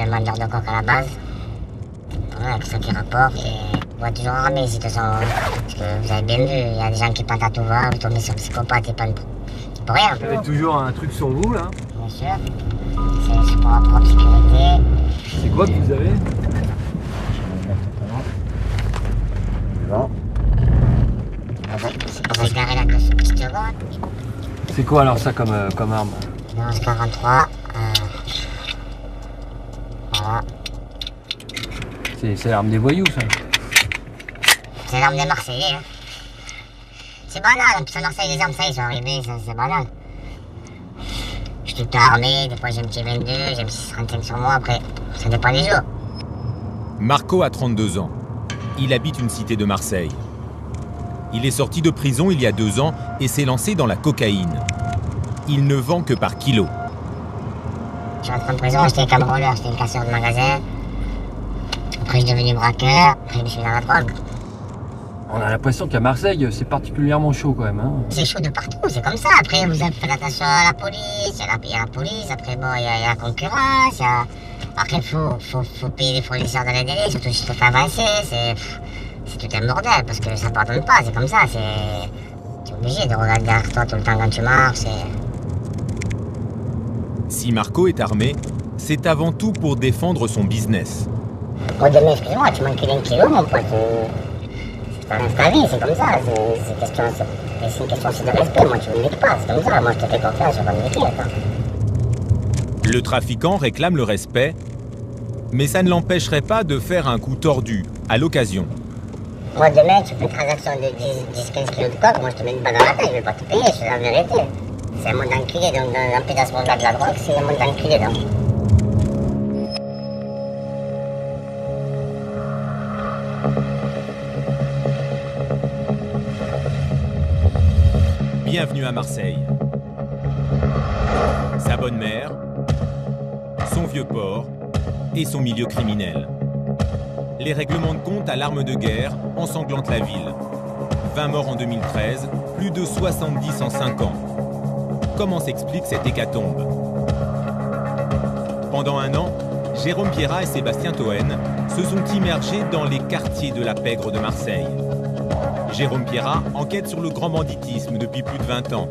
suis un vendeur de coke à la base. Voilà, avec ça qui rapporte. Et on va toujours armer ici, de toute façon. Parce que vous avez bien vu, il y a des gens qui pendent à tout va, vous tombez sur psychopathe et pendent pour rien. Vous avez toujours un truc sur vous là? Bien sûr. C'est pour la propre sécurité. C'est quoi que vous avez? Bon. C'est pour ça que je garais là que ce petit seconde. C'est quoi alors ça comme arme? 11,43. Voilà. C'est l'arme des voyous ça? C'est l'arme des Marseillais. Hein. C'est banal, en plus à Marseille les armes ça ils sont arrivés, c'est banal. Je suis tout le temps armé, des fois j'ai un petit 22, j'ai un petit 35 sur moi, après ça dépend des jours. Marco a 32 ans. Il habite une cité de Marseille. Il est sorti de prison il y a 2 ans et s'est lancé dans la cocaïne. Il ne vend que par kilo. Je suis rentré en prison, j'étais cambrioleur, j'étais un casseur de magasin. Après je suis devenu braqueur, après je suis dans la drogue. On a l'impression qu'à Marseille, c'est particulièrement chaud quand même. Hein. C'est chaud de partout, c'est comme ça. Après, vous faites attention à la police, il y a la police, après bon, il y a la concurrence, après il faut payer les fournisseurs dans les délais, surtout si tu te fais avancer, c'est tout un bordel, parce que ça pardonne pas, c'est comme ça, tu es obligé de regarder derrière toi tout le temps quand tu marches. Si Marco est armé, c'est avant tout pour défendre son business. Oh demain, excuse-moi, tu manques d'un kilo, mon pote. C'est ta vie, c'est comme ça, c'est une question aussi de respect, moi tu me niques pas, c'est comme ça, moi je te fais confiance, je vais pas me niquer, attends. Le trafiquant réclame le respect, mais ça ne l'empêcherait pas de faire un coup tordu, à l'occasion. Moi demain, tu fais une transaction de 10-15 kilos de coke, moi je te mets une balle dans la tête, je vais pas te payer, c'est la vérité. C'est un monde d'enculé, donc dans plus dans ce monde-là de la drogue, c'est un monde d'enculé, donc. Bienvenue à Marseille. Sa bonne mère, son vieux port et son milieu criminel. Les règlements de compte à l'arme de guerre ensanglantent la ville. 20 morts en 2013, plus de 70 en 5 ans. Comment s'explique cette hécatombe? Pendant 1 an, Jérôme Pierrat et Sébastien Toen se sont immergés dans les quartiers de la pègre de Marseille. Jérôme Pierrat enquête sur le grand banditisme depuis plus de 20 ans.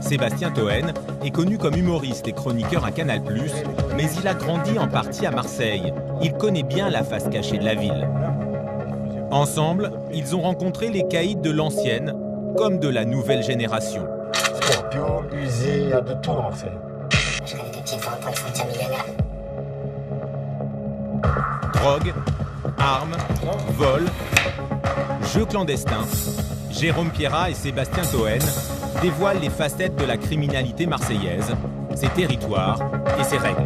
Sébastien Toen est connu comme humoriste et chroniqueur à Canal+, mais il a grandi en partie à Marseille. Il connaît bien la face cachée de la ville. Ensemble, ils ont rencontré les caïds de l'ancienne comme de la nouvelle génération. Scorpion, Uzi, il y a de tout à Marseille. J'avais des petites fois pour sortir millionnaire. Drogue, armes, vol, jeux clandestins. Jérôme Pierrat et Sébastien Toen dévoilent les facettes de la criminalité marseillaise, ses territoires et ses règles.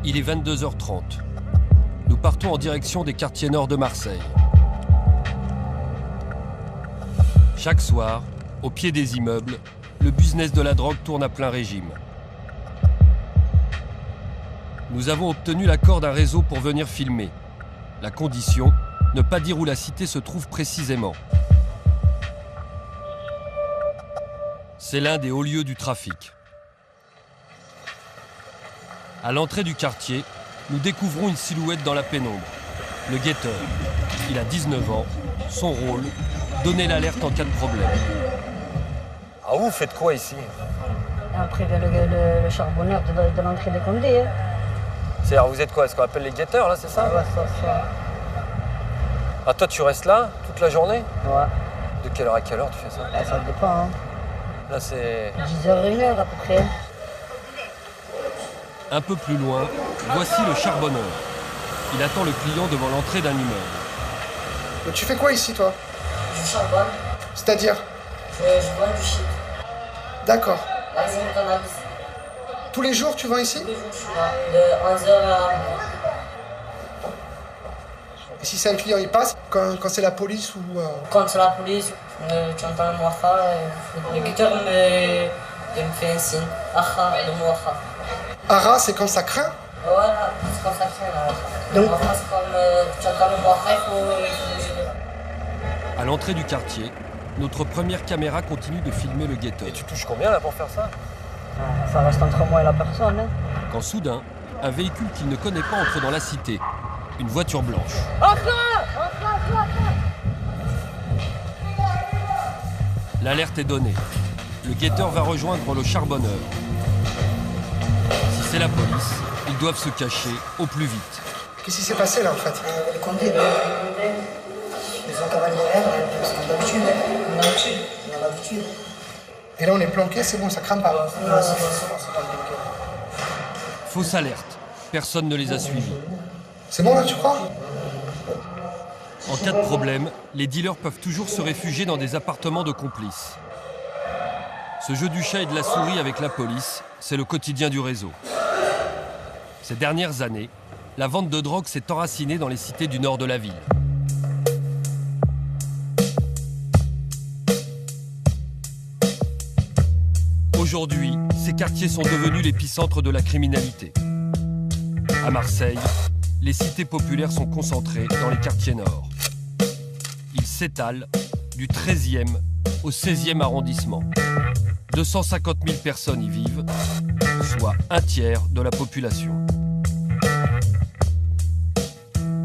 Il est 22h30. Nous partons en direction des quartiers nord de Marseille. Chaque soir, au pied des immeubles, le business de la drogue tourne à plein régime. Nous avons obtenu l'accord d'un réseau pour venir filmer. La condition, ne pas dire où la cité se trouve précisément. C'est l'un des hauts lieux du trafic. À l'entrée du quartier, nous découvrons une silhouette dans la pénombre. Le guetteur. Il a 19 ans. Son rôle, donner l'alerte en cas de problème. Ah, vous faites quoi ici? Après le charbonneur de l'entrée des Condés. Hein. C'est-à-dire, vous êtes quoi? Ce qu'on appelle les guetteurs, là, c'est ça? Ouais, ça. Ah, toi, tu restes là, toute la journée? Ouais. De quelle heure à quelle heure tu fais ça? Bah, ça dépend. Hein. Là, c'est... 10h, 1h à peu près. Un peu plus loin, voici le charbonneur. Il attend le client devant l'entrée d'un immeuble. Mais tu fais quoi ici, toi? Je charbonne. C'est-à-dire? Je vends du shit. D'accord. Là, c'est une cannabis. Tous les jours, tu vends ici? Tous les jours, je suis là. De 11h à... Et si c'est un client, il passe quand c'est la police ou... Quand c'est la police, Tu entends le Mouacha, le guetteur me fait un signe. Acha, le Mouacha. Ara, c'est quand ça craint? Voilà, c'est comme ça que c'est là. Le Mouacha, c'est comme tu entends le Mouacha, il faut. À l'entrée du quartier, notre première caméra continue de filmer le guetteur. Et tu touches combien là pour faire ça? Ça reste entre moi et la personne. Hein. Quand soudain, un véhicule qu'il ne connaît pas entre dans la cité. Une voiture blanche. L'alerte est donnée. Le guetteur va rejoindre le charbonneur. Si c'est la police, ils doivent se cacher au plus vite. Qu'est-ce qui s'est passé là en fait? Le Condé, ils ont cavalé l'air, parce qu'on a l'habitude. On a l'habitude. Et là on est planqué, c'est bon, ça crame pas. Non, c'est bon, c'est pas bloqué. Fausse alerte. Personne ne les a suivis. C'est bon là, tu crois? En cas de problème, les dealers peuvent toujours se réfugier dans des appartements de complices. Ce jeu du chat et de la souris avec la police, c'est le quotidien du réseau. Ces dernières années, la vente de drogue s'est enracinée dans les cités du nord de la ville. Aujourd'hui, ces quartiers sont devenus l'épicentre de la criminalité. À Marseille, les cités populaires sont concentrées dans les quartiers nord. Ils s'étalent du 13e au 16e arrondissement. 250 000 personnes y vivent, soit un tiers de la population.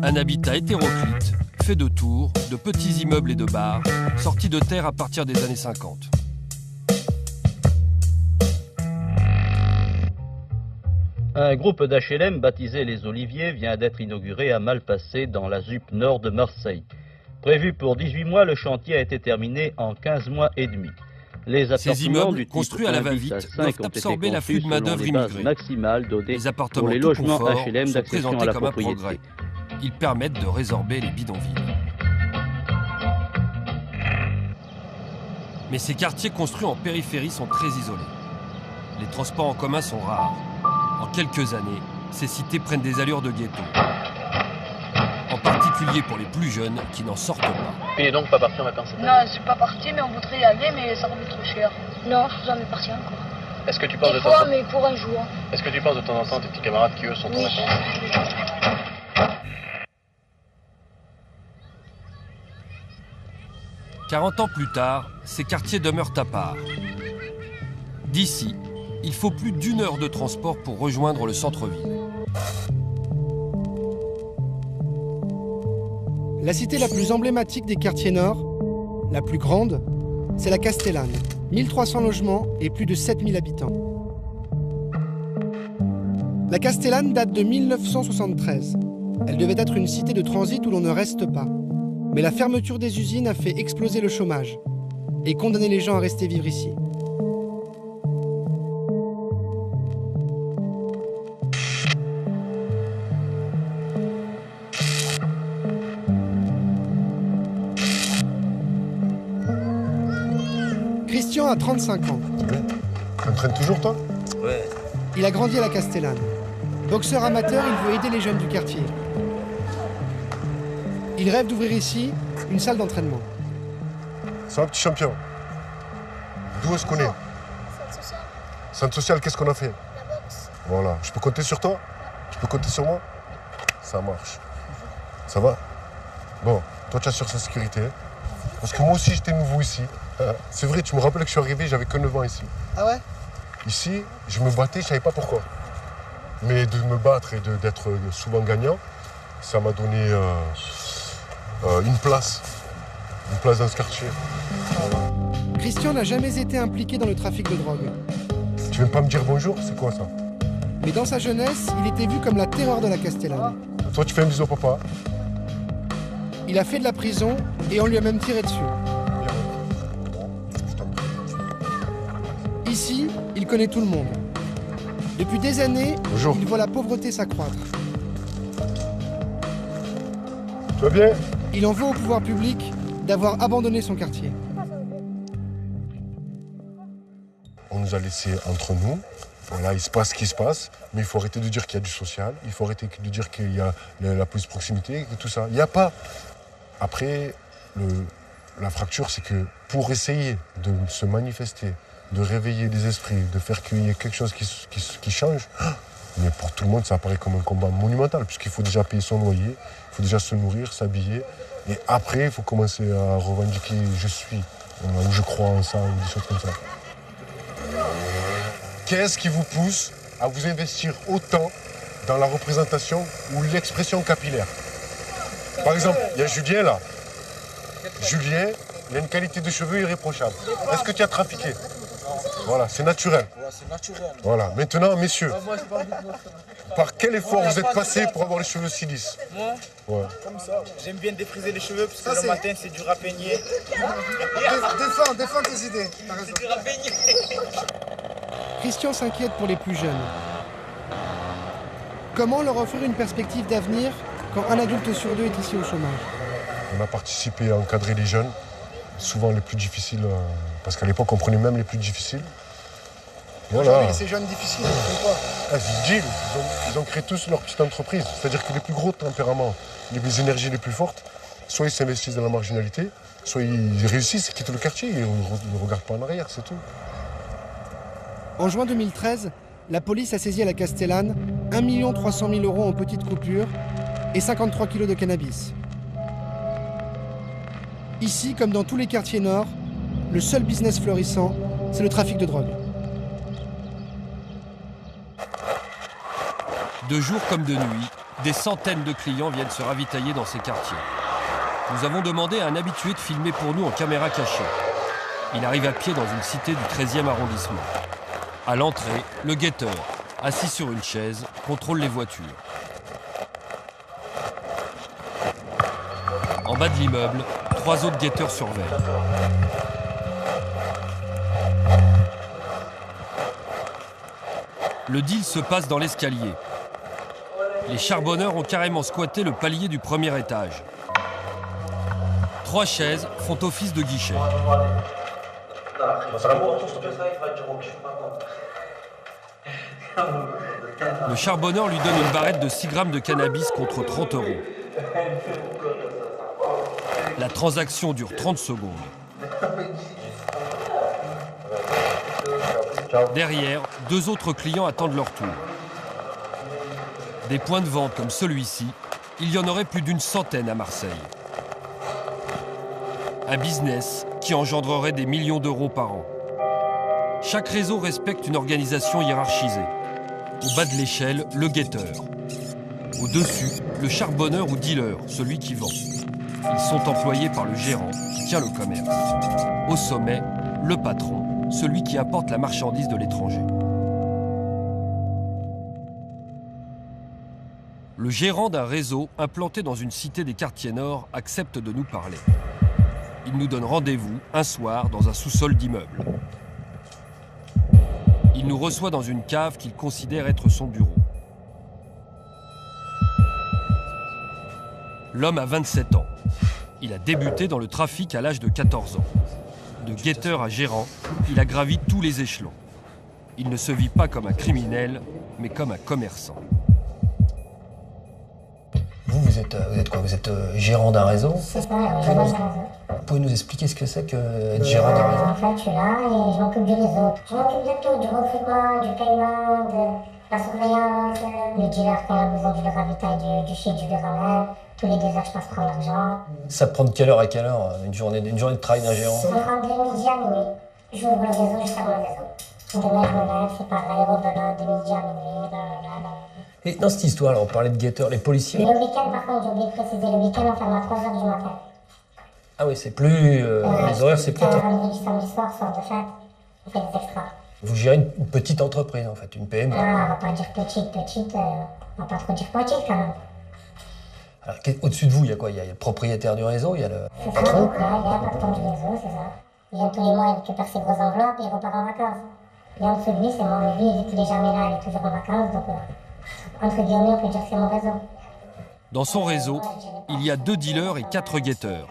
Un habitat hétéroclite, fait de tours, de petits immeubles et de bars, sortis de terre à partir des années 50. Un groupe d'HLM baptisé Les Oliviers vient d'être inauguré à Malpasset dans la ZUP nord de Marseille. Prévu pour 18 mois, le chantier a été terminé en 15 mois et demi. Les Ces immeubles, construits à la va-vite, doivent absorber l'afflux de main-d'œuvre immigrée. Les appartements pour les tout logements confort HLM sont d'accession présentés à la comme un propriété. progrès. Ils permettent de résorber les bidonvilles. Mais ces quartiers construits en périphérie sont très isolés. Les transports en commun sont rares. En quelques années, ces cités prennent des allures de ghetto. En particulier pour les plus jeunes qui n'en sortent pas. Tu n'es donc pas parti en vacances cette année? Non, je suis pas parti, mais on voudrait y aller, mais ça revient trop cher. Non, je suis jamais parti encore. Est-ce que tu penses Des de temps fois, en temps mais pour un jour. Est-ce que tu penses de temps en temps à tes petits camarades qui eux sont en Oui. vacances? 40 ans plus tard, ces quartiers demeurent à part. D'ici, il faut plus d'1 heure de transport pour rejoindre le centre-ville. La cité la plus emblématique des quartiers nord, la plus grande, c'est la Castellane. 1300 logements et plus de 7000 habitants. La Castellane date de 1973. Elle devait être une cité de transit où l'on ne reste pas. Mais la fermeture des usines a fait exploser le chômage et condamné les gens à rester vivre ici. Christian a 35 ans. Tu entraînes toujours, toi? Ouais. Il a grandi à la Castellane. Boxeur amateur, il veut aider les jeunes du quartier. Il rêve d'ouvrir ici une salle d'entraînement. C'est un petit champion. D'où est-ce qu'on est? Centre social, qu'est-ce qu'on a fait? La boxe. Voilà. Je peux compter sur toi? Tu peux compter sur moi? Ça marche. Ça va? Bon, toi tu assures sa sécurité. Parce que moi aussi j'étais nouveau ici. C'est vrai, tu me rappelles que je suis arrivé, j'avais que 9 ans ici. Ah ouais? Ici, je me battais, je savais pas pourquoi. Mais de me battre et d'être souvent gagnant, ça m'a donné une place dans ce quartier. Christian n'a jamais été impliqué dans le trafic de drogue. Tu viens pas me dire bonjour? C'est quoi ça? Mais dans sa jeunesse, il était vu comme la terreur de la Castellane. Toi, tu fais un bisou au papa. Il a fait de la prison et on lui a même tiré dessus. Ici, il connaît tout le monde. Depuis des années, Bonjour. il voit la pauvreté s'accroître. Tu vas bien? Il en veut au pouvoir public d'avoir abandonné son quartier. On nous a laissés entre nous. Voilà, il se passe ce qui se passe, mais il faut arrêter de dire qu'il y a du social, il faut arrêter de dire qu'il y a la police de proximité et tout ça. Il n'y a pas. Après, La fracture, c'est que pour essayer de se manifester, de réveiller les esprits, de faire qu'il y ait quelque chose qui change, mais pour tout le monde, ça apparaît comme un combat monumental, puisqu'il faut déjà payer son loyer, il faut déjà se nourrir, s'habiller, et après, il faut commencer à revendiquer « je suis », ou « je crois en ça », ou des choses comme ça. Qu'est-ce qui vous pousse à vous investir autant dans la représentation ou l'expression capillaire? Par exemple, il y a Julien là. Julien, il a une qualité de cheveux irréprochable. Est-ce que tu as trafiqué? Voilà, c'est naturel. Ouais, c'est naturel. Voilà, maintenant, messieurs, par quel effort vous êtes passé pour avoir les cheveux si lisses? Moi, ouais. Comme ça. J'aime bien défriser les cheveux parce que le matin, c'est dur à peigner. Défends tes idées. C'est dur à peigner. Christian s'inquiète pour les plus jeunes. Comment leur offrir une perspective d'avenir quand un adulte sur deux est ici au chômage? On a participé à encadrer les jeunes, souvent les plus difficiles, parce qu'à l'époque on prenait même les plus difficiles. Voilà. Aujourd'hui, ces jeunes difficiles, ils font quoi? Ils ont créé tous leur petite entreprise. C'est-à-dire que les plus gros tempéraments, les énergies les plus fortes, soit ils s'investissent dans la marginalité, soit ils réussissent et quittent le quartier et on ne regarde pas en arrière, c'est tout. En juin 2013, la police a saisi à la Castellane 1 300 000 € en petites coupures et 53 kilos de cannabis. Ici, comme dans tous les quartiers nord, le seul business florissant, c'est le trafic de drogue. De jour comme de nuit, des centaines de clients viennent se ravitailler dans ces quartiers. Nous avons demandé à un habitué de filmer pour nous en caméra cachée. Il arrive à pied dans une cité du 13e arrondissement. À l'entrée, le guetteur, assis sur une chaise, contrôle les voitures. En bas de l'immeuble, 3 autres guetteurs surveillent. Le deal se passe dans l'escalier. Les charbonneurs ont carrément squatté le palier du premier étage. 3 chaises font office de guichet. Le charbonneur lui donne une barrette de 6 grammes de cannabis contre 30 €. La transaction dure 30 secondes. Derrière, 2 autres clients attendent leur tour. Des points de vente comme celui-ci, il y en aurait plus d'une centaine à Marseille. Un business qui engendrerait des millions d'euros par an. Chaque réseau respecte une organisation hiérarchisée. Au bas de l'échelle, le guetteur. Au-dessus, le charbonneur ou dealer, celui qui vend. Ils sont employés par le gérant qui tient le commerce. Au sommet, le patron, celui qui apporte la marchandise de l'étranger. Le gérant d'un réseau implanté dans une cité des quartiers nord accepte de nous parler. Il nous donne rendez-vous un soir dans un sous-sol d'immeuble. Il nous reçoit dans une cave qu'il considère être son bureau. L'homme a 27 ans. Il a débuté dans le trafic à l'âge de 14 ans. De guetteur à gérant, il a gravi tous les échelons. Il ne se vit pas comme un criminel, mais comme un commerçant. Vous êtes quoi? Vous êtes gérant d'un réseau? C'est ça, gérant d'un réseau. Vous pouvez nous expliquer ce que c'est qu'être gérant d'un réseau? En fait, je suis là et je m'occupe du réseau. Je m'occupe de tout, du recrutement, du paiement, de la surveillance. Le dealer, quand il a besoin, je le ravitaille du shit, je le ramène. Tous les 2 heures, je passe prendre l'argent. Ça prend de quelle heure à quelle heure une journée de travail d'un gérant? Ça prend de midi à minuit. J'ouvre le réseau, je ferme le réseau. Demain, je me lève, c'est pareil, rebelote de midi à minuit, blablabla. Et dans cette histoire, là, on parlait de guetteurs, les policiers. Le week-end, par contre, j'ai oublié de préciser, le week-end, on ferme à 3 heures du matin. Ah oui, c'est plus... les horaires, c'est plus tard. Vendredi, samedi soir, soir de fête, on fait des extras. Vous gérez une petite entreprise, en fait, une PME. Ah, on va pas dire petite, on va pas trop dire petite, quand même. Alors, au-dessus de vous, il y a quoi? Il y a le propriétaire du réseau, il y a le C'est ça, patron. il y a le patron du réseau, c'est ça. Il vient tous les mois, il récupère ses grosses enveloppes et il repart en vacances. Et en dessous de lui, c'est moi, mais lui, il est jamais là, il est toujours en vacances, donc entre guillemets, on peut dire que c'est mon réseau. Dans son réseau, il y a 2 dealers et 4 guetteurs.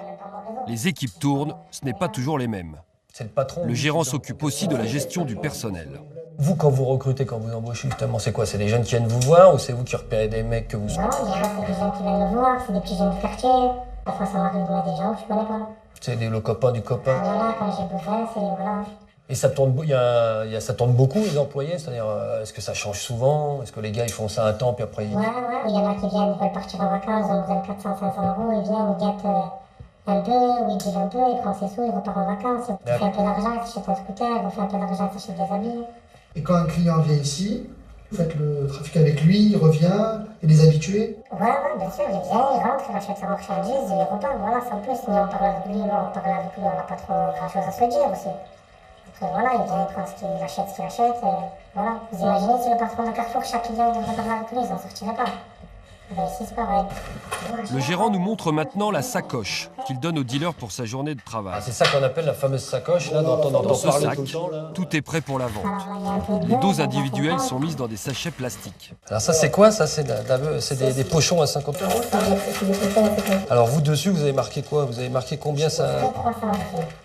Les équipes tournent, ce n'est pas toujours les mêmes. C'est le patron. Le gérant s'occupe aussi de la gestion du personnel. Vous, quand vous recrutez, quand vous embauchez, justement, c'est quoi? C'est des jeunes qui viennent vous voir ou c'est vous qui repérez des mecs que vous... Non, c'est des jeunes qui viennent me voir, c'est des petits jeunes du quartier. Parfois, ça m'arrive de mettre des gens que je connais pas. C'est le copain du copain. Voilà, quand j'ai besoin, c'est voilà. Et ça tourne, ça tourne beaucoup, les employés? C'est-à-dire, est-ce que ça change souvent? Est-ce que les gars, ils font ça un temps, puis après... Ouais, il y en a qui viennent, ils veulent partir en vacances, ils ont besoin de 400-500 €, ils viennent, ils gâtent un peu, ou ils dealent un peu, ils prennent ses sous, ils repartent en vacances, ils font un peu d'argent, ils s'achètent un scooter, ils font un peu d'argent, ils s'achètent des habits. Et quand un client vient ici, vous faites le trafic avec lui, il revient, et les habitués? Ouais, bien sûr, il vient, il rentre, il achète sa marchandise, il repart, voilà, sans plus. Nous, on parle avec lui, on n'a pas trop grand-chose à se dire aussi. Après, voilà, il vient, il prend ce qu'il achète, et voilà. Vous imaginez si le patron de Carrefour, chaque client viendrait parler avec lui, ils n'en sortiraient pas. Ben, ici, c'est pareil. Le gérant nous montre maintenant la sacoche qu'il donne au dealer pour sa journée de travail. C'est ça qu'on appelle la fameuse sacoche, là, dont on entend Dans ce parler sac, tout le temps, là. tout est prêt pour la vente. Les doses individuelles sont mises dans des sachets plastiques. Alors ça, c'est quoi? Ça, c'est des pochons à 50 €. Alors vous, dessus, vous avez marqué quoi? Vous avez marqué combien ça?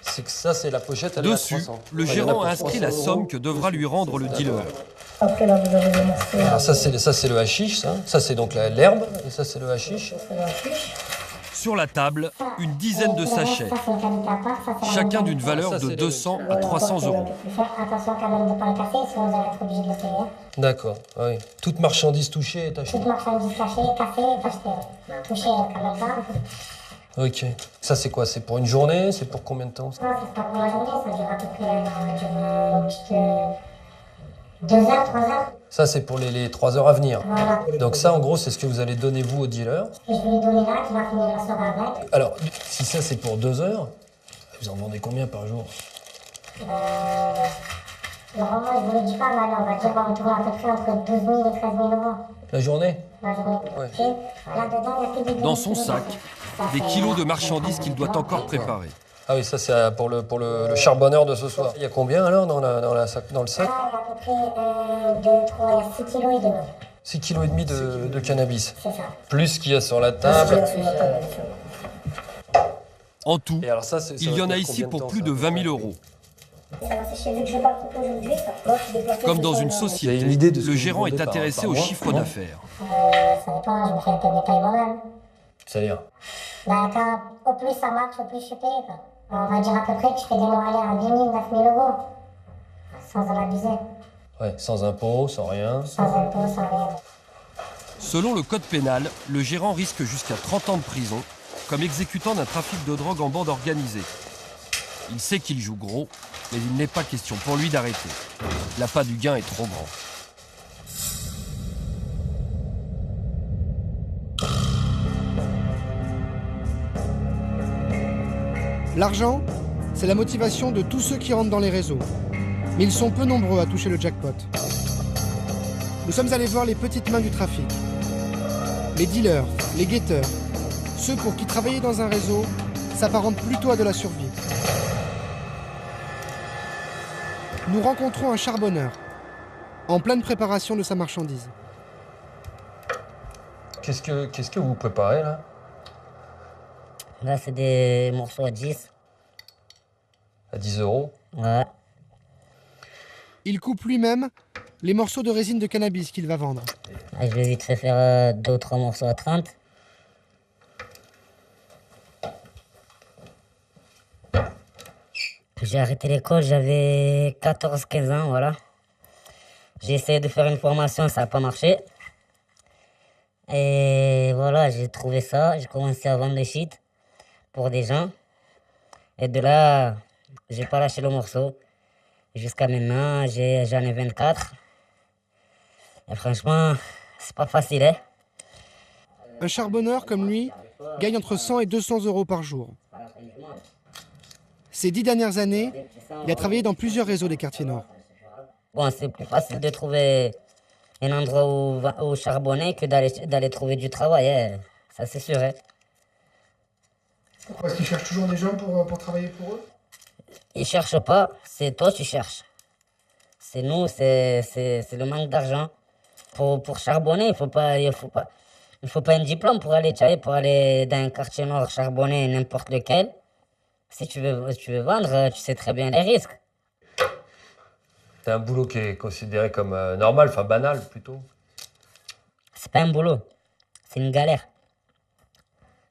C'est que ça, c'est la pochette, elle est à Dessus, 300. le gérant a inscrit la somme que devra lui rendre le dealer. Après, là, vous avez des morceaux. Alors ça, c'est le hashish, ça. Ça, c'est donc l'herbe, et ça, c'est le hashish. Sur la table, une dizaine de sachets, chacun d'une valeur de 200 à 300 €. Attention quand même de ne pas le casser, sinon vous allez être obligé de le payer. D'accord, oui. Toute marchandise touchée est achetée. Toute marchandise cachée, cassée, est achetée. Touchée quand même pas. Ok. Ça, c'est quoi? C'est pour une journée? C'est pour combien de temps? Non, c'est pas pour la journée, ça dure à peu près 2 heures, 3 heures. Ça, c'est pour les 3 heures à venir. Voilà. Donc ça, en gros, c'est ce que vous allez donner, vous, au dealer. Et je vais lui donner là, qui va finir la soirée avec. Alors, si ça, c'est pour 2 heures, vous en vendez combien par jour? Normalement, je vous le dis pas, mais on va dire qu'on tourne à peu près entre 12 000 et 13 000 €. La journée? La journée. Ouais. Là-dedans, il y a que des Dans son sac, des kilos de marchandises qu'il doit encore préparer. Ah oui, ça, c'est pour le charbonneur de ce soir. Il y a combien, alors, dans le sac? Là, il y a à peu près 1, 2, 3, il y a 6 kilos et demi. 6,5 kg de cannabis. C'est ça. Plus ce qu'il y a sur la table. En tout, Et alors ça, il y en a ici pour plus de 20 000 €. Ça va sécher, vu que je vais pas le couper aujourd'hui. Moi, je suis déplacé. Comme dans une Vous avez société, une idée de ce le que gérant vous est vendez intéressé par au mois, chiffre non d'affaires. Ça dépend, je me fais un peu de détail moi-même. C'est-à-dire? Au plus ça marche, au plus je paye. Quoi. On va dire à peu près que je fais des mois aller à 8 000, 9 000 €. Sans en abuser. Ouais, sans impôt, sans rien. Sans impôt, sans rien. Selon le code pénal, le gérant risque jusqu'à 30 ans de prison comme exécutant d'un trafic de drogue en bande organisée. Il sait qu'il joue gros, mais il n'est pas question pour lui d'arrêter. L'appât du gain est trop grand. L'argent, c'est la motivation de tous ceux qui rentrent dans les réseaux. Mais ils sont peu nombreux à toucher le jackpot. Nous sommes allés voir les petites mains du trafic. Les dealers, les guetteurs, ceux pour qui travailler dans un réseau s'apparente plutôt à de la survie. Nous rencontrons un charbonneur, en pleine préparation de sa marchandise. Qu'est-ce que vous préparez, là? Là, c'est des morceaux à 10. À 10 €? Ouais. Il coupe lui-même les morceaux de résine de cannabis qu'il va vendre. Je vais vite fait faire 2 ou 3 morceaux à 30. J'ai arrêté l'école, j'avais 14-15 ans, voilà. J'ai essayé de faire une formation, ça n'a pas marché. Et voilà, j'ai trouvé ça, j'ai commencé à vendre le shit pour des gens. Et de là, j'ai pas lâché le morceau. Jusqu'à maintenant, j'en ai 24. Et franchement, c'est pas facile, hein. Un charbonneur comme lui gagne entre 100 et 200 € par jour. Ces 10 dernières années, il a travaillé dans plusieurs réseaux des quartiers nord. Bon, c'est plus facile de trouver un endroit où charbonner que d'aller trouver du travail, hein. Ça c'est sûr. Hein. Pourquoi est-ce qu'ils cherchent toujours des gens pour travailler pour eux? Ils cherchent pas, c'est toi tu cherches. C'est nous, c'est le manque d'argent. Pour charbonner, il faut pas un diplôme pour aller dans un quartier nord charbonner n'importe lequel. Si tu veux vendre, tu sais très bien les risques. C'est un boulot qui est considéré comme normal, enfin banal plutôt. C'est pas un boulot, c'est une galère.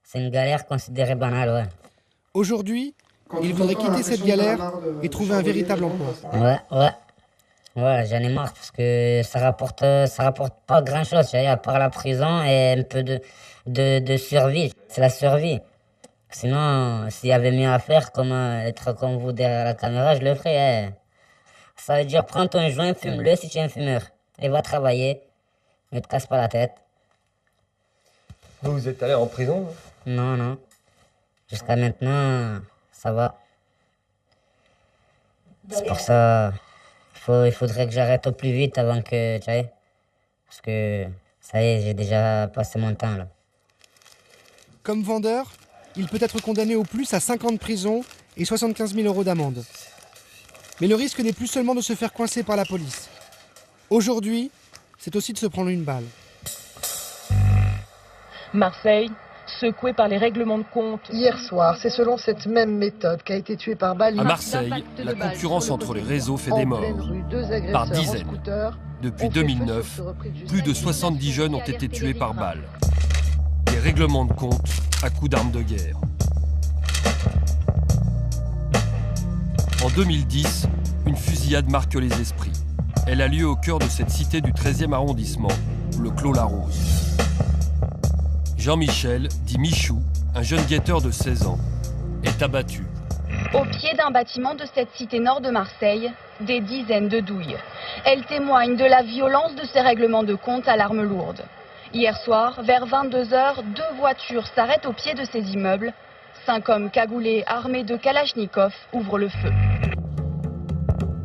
C'est une galère considérée banale, ouais. Aujourd'hui, il voudrait quitter cette galère et trouver un véritable emploi. Ouais, j'en ai marre parce que ça rapporte pas grand chose, à part la prison et un peu de survie. C'est la survie. Sinon, s'il y avait mieux à faire, comme être comme vous derrière la caméra, je le ferais. Ça veut dire, prends ton joint, fume-le si tu es un fumeur. Et va travailler. Ne te casse pas la tête. Vous êtes allé en prison? Non. Jusqu'à maintenant, ça va. C'est pour ça, il faudrait que j'arrête au plus vite avant que, parce que, ça y est, j'ai déjà passé mon temps, là. Comme vendeur, il peut être condamné au plus à 5 ans de prison et 75 000 € d'amende. Mais le risque n'est plus seulement de se faire coincer par la police. Aujourd'hui, c'est aussi de se prendre une balle. Marseille, secoué par les règlements de compte. Hier soir, c'est selon cette même méthode qu'a été tué par balle. À Marseille, la concurrence entre les réseaux fait des morts. Par dizaines. Depuis 2009, plus de 70 jeunes ont été tués par balle. Des règlements de compte à coups d'armes de guerre. En 2010, une fusillade marque les esprits. Elle a lieu au cœur de cette cité du 13e arrondissement, le Clos-la-Rose. Jean-Michel, dit Michou, un jeune guetteur de 16 ans, est abattu. Au pied d'un bâtiment de cette cité nord de Marseille, des dizaines de douilles. Elles témoignent de la violence de ces règlements de compte à l'arme lourde. Hier soir, vers 22h, 2 voitures s'arrêtent au pied de ces immeubles. 5 hommes cagoulés armés de Kalachnikov ouvrent le feu.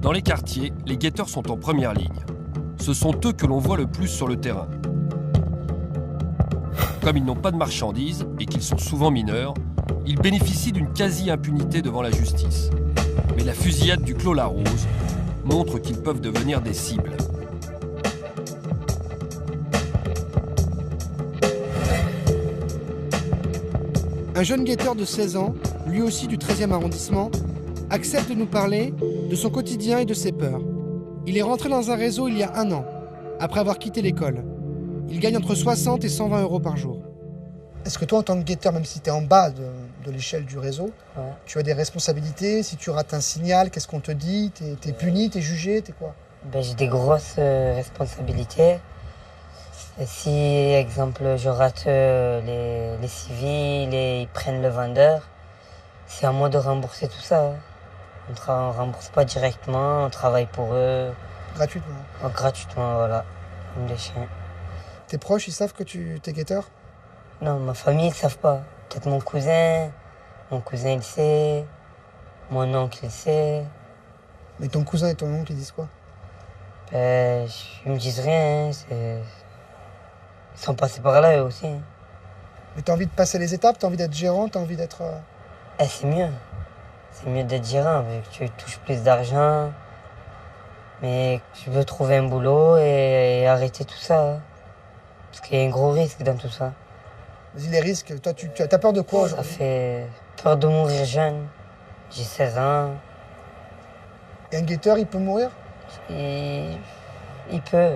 Dans les quartiers, les guetteurs sont en première ligne. Ce sont eux que l'on voit le plus sur le terrain. Comme ils n'ont pas de marchandises et qu'ils sont souvent mineurs, ils bénéficient d'une quasi-impunité devant la justice. Mais la fusillade du Clos-la-Rose montre qu'ils peuvent devenir des cibles. Un jeune guetteur de 16 ans, lui aussi du 13e arrondissement, accepte de nous parler de son quotidien et de ses peurs. Il est rentré dans un réseau il y a 1 an, après avoir quitté l'école. Il gagne entre 60 et 120 € par jour. Est-ce que toi, en tant que guetteur, même si tu es en bas de l'échelle du réseau, tu as des responsabilités? Si tu rates un signal, qu'est-ce qu'on te dit? T'es puni, t'es jugé, t'es quoi? J'ai des grosses responsabilités. Et si, exemple, je rate les civils et ils prennent le vendeur, c'est à moi de rembourser tout ça. On ne rembourse pas directement, on travaille pour eux. Gratuitement? Gratuitement, voilà, comme des chiens. Tes proches, ils savent que tu es guetteur? Non, ma famille, ils ne savent pas. Peut-être mon cousin il sait, mon oncle il sait. Mais ton cousin et ton oncle, ils disent quoi? Ils me disent rien, ils sont passés par là eux aussi. Mais t'as envie de passer les étapes, t'as envie d'être gérant, t'as envie d'être... C'est mieux. C'est mieux d'être gérant, vu que tu touches plus d'argent. Mais je veux trouver un boulot et arrêter tout ça. Parce qu'il y a un gros risque dans tout ça. Vas-y, les risques, toi, t'as peur de quoi aujourd'hui? Ça fait peur de mourir jeune. J'ai 16 ans. Et un guetteur, il peut mourir? Il peut.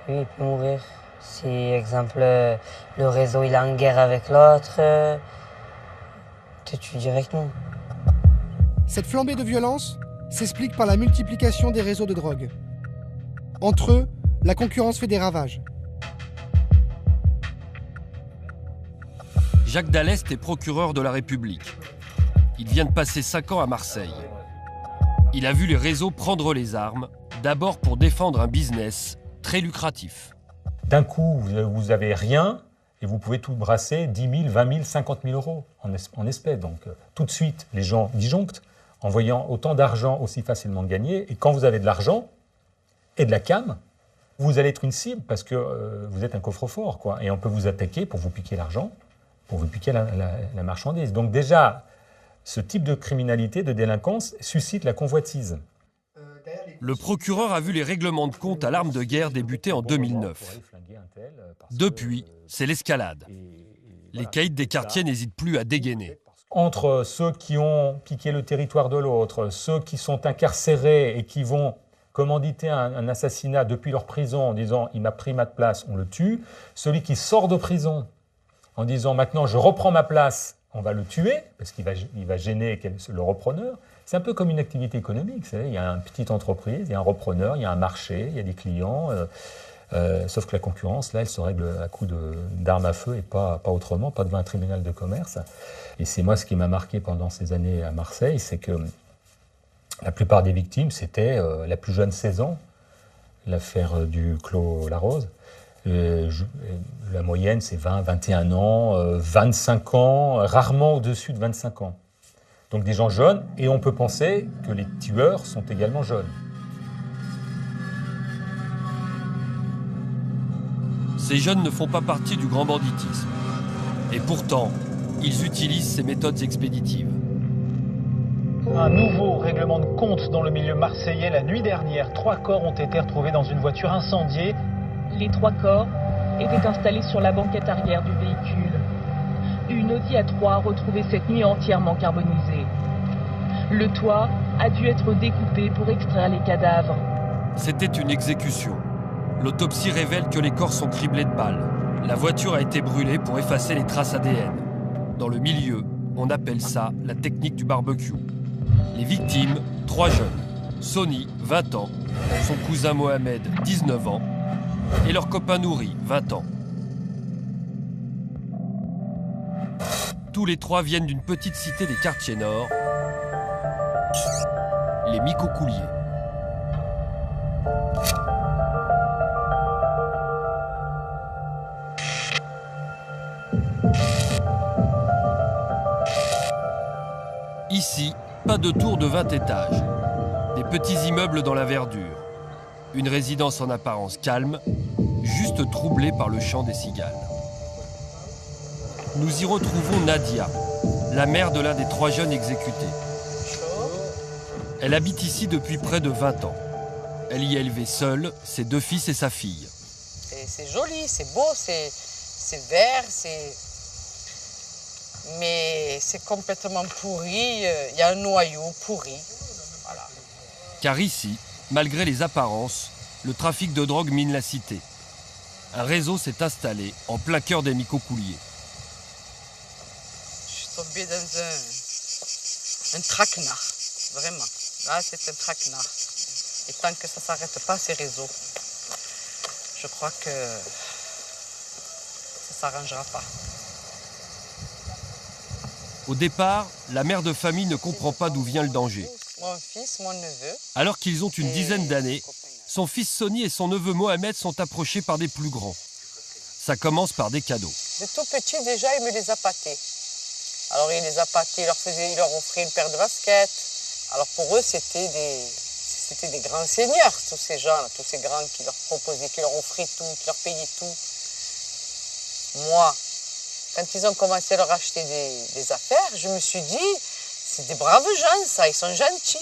Oui, il peut mourir. Si, exemple, le réseau il est en guerre avec l'autre, te tue directement. Cette flambée de violence s'explique par la multiplication des réseaux de drogue. Entre eux, la concurrence fait des ravages. Jacques Dallest est procureur de la République. Il vient de passer 5 ans à Marseille. Il a vu les réseaux prendre les armes, d'abord pour défendre un business très lucratif. D'un coup, vous avez rien et vous pouvez tout brasser 10 000, 20 000, 50 000 € en espèces. Donc tout de suite, les gens disjonctent en voyant autant d'argent aussi facilement gagné. Et quand vous avez de l'argent et de la cam, vous allez être une cible parce que vous êtes un coffre-fort, quoi. Et on peut vous attaquer pour vous piquer l'argent, pour vous piquer la marchandise. Donc déjà, ce type de criminalité, de délinquance, suscite la convoitise. Le procureur a vu les règlements de compte à l'arme de guerre débuter en 2009. Depuis, c'est l'escalade. Les caïds des quartiers n'hésitent plus à dégainer. Entre ceux qui ont piqué le territoire de l'autre, ceux qui sont incarcérés et qui vont commanditer un assassinat depuis leur prison en disant « il m'a pris ma place, on le tue », celui qui sort de prison en disant « maintenant je reprends ma place », on va le tuer, parce qu'il va gêner le repreneur. C'est un peu comme une activité économique. Vous savez, il y a une petite entreprise, il y a un repreneur, il y a un marché, il y a des clients. Sauf que la concurrence, là, elle se règle à coups d'armes à feu et pas autrement, pas devant un tribunal de commerce. Et c'est moi ce qui m'a marqué pendant ces années à Marseille, c'est que la plupart des victimes, c'était la plus jeune 16 ans, l'affaire du Clos Larose. La moyenne, c'est 20, 21 ans, 25 ans, rarement au-dessus de 25 ans. Donc des gens jeunes, et on peut penser que les tueurs sont également jeunes. Ces jeunes ne font pas partie du grand banditisme. Et pourtant, ils utilisent ces méthodes expéditives. Un nouveau règlement de compte dans le milieu marseillais. La nuit dernière, 3 corps ont été retrouvés dans une voiture incendiée. Les 3 corps étaient installés sur la banquette arrière du véhicule. Une Audi A3 retrouvée cette nuit entièrement carbonisée. Le toit a dû être découpé pour extraire les cadavres. C'était une exécution. L'autopsie révèle que les corps sont criblés de balles. La voiture a été brûlée pour effacer les traces ADN. Dans le milieu, on appelle ça la technique du barbecue. Les victimes, 3 jeunes. Sony, 20 ans, son cousin Mohamed, 19 ans, et leur copain Nouri, 20 ans. Tous les 3 viennent d'une petite cité des quartiers nord, les Micocouliers. Ici, pas de tour de 20 étages. Des petits immeubles dans la verdure. Une résidence en apparence calme, juste troublée par le chant des cigales. Nous y retrouvons Nadia, la mère de l'un des 3 jeunes exécutés. Elle habite ici depuis près de 20 ans. Elle y a élevé seule ses 2 fils et sa fille. C'est joli, c'est beau, c'est vert, mais c'est complètement pourri. Il y a un noyau pourri. Voilà. Car ici, malgré les apparences, le trafic de drogue mine la cité. Un réseau s'est installé en plein cœur des Micocouliers. Je suis tombée dans un traquenard, vraiment. Là, c'est un traquenard. Et tant que ça ne s'arrête pas, ces réseaux, je crois que ça ne s'arrangera pas. Au départ, la mère de famille ne comprend pas d'où vient le danger. Mon fils, mon neveu. Alors qu'ils ont une dizaine d'années, son fils Sony et son neveu Mohamed sont approchés par des plus grands. Ça commence par des cadeaux. De tout petit, déjà, il me les a pâtés. Alors, il les a pâtés, il leur offrait une paire de baskets. Alors, pour eux, c'était des grands seigneurs, tous ces gens-là, tous ces grands qui leur proposaient, qui leur offraient tout, qui leur payaient tout. Moi, quand ils ont commencé à leur acheter des affaires, je me suis dit, c'est des braves gens, ça, ils sont gentils.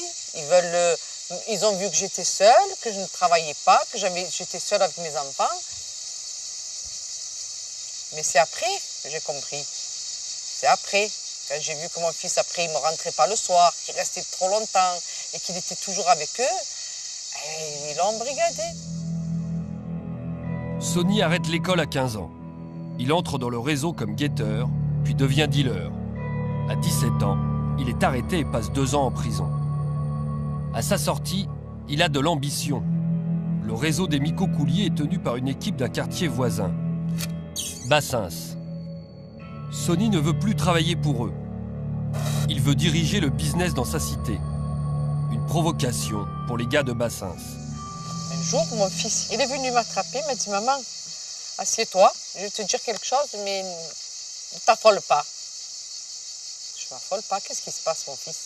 Ils ont vu que j'étais seule, que je ne travaillais pas, que j'étais seule avec mes enfants. Mais c'est après que j'ai compris. C'est après, quand j'ai vu que mon fils, après, il ne rentrait pas le soir, qu'il restait trop longtemps et qu'il était toujours avec eux, ils l'ont embrigadé. Sony arrête l'école à 15 ans. Il entre dans le réseau comme guetteur, puis devient dealer. À 17 ans, il est arrêté et passe 2 ans en prison. À sa sortie, il a de l'ambition. Le réseau des Micocouliers est tenu par une équipe d'un quartier voisin, Bassins. Sony ne veut plus travailler pour eux. Il veut diriger le business dans sa cité. Une provocation pour les gars de Bassins. Un jour, mon fils, il est venu m'attraper, il m'a dit « Maman, assieds-toi, je vais te dire quelque chose, mais ne t'affole pas. » Je ne m'affole pas, qu'est-ce qui se passe, mon fils?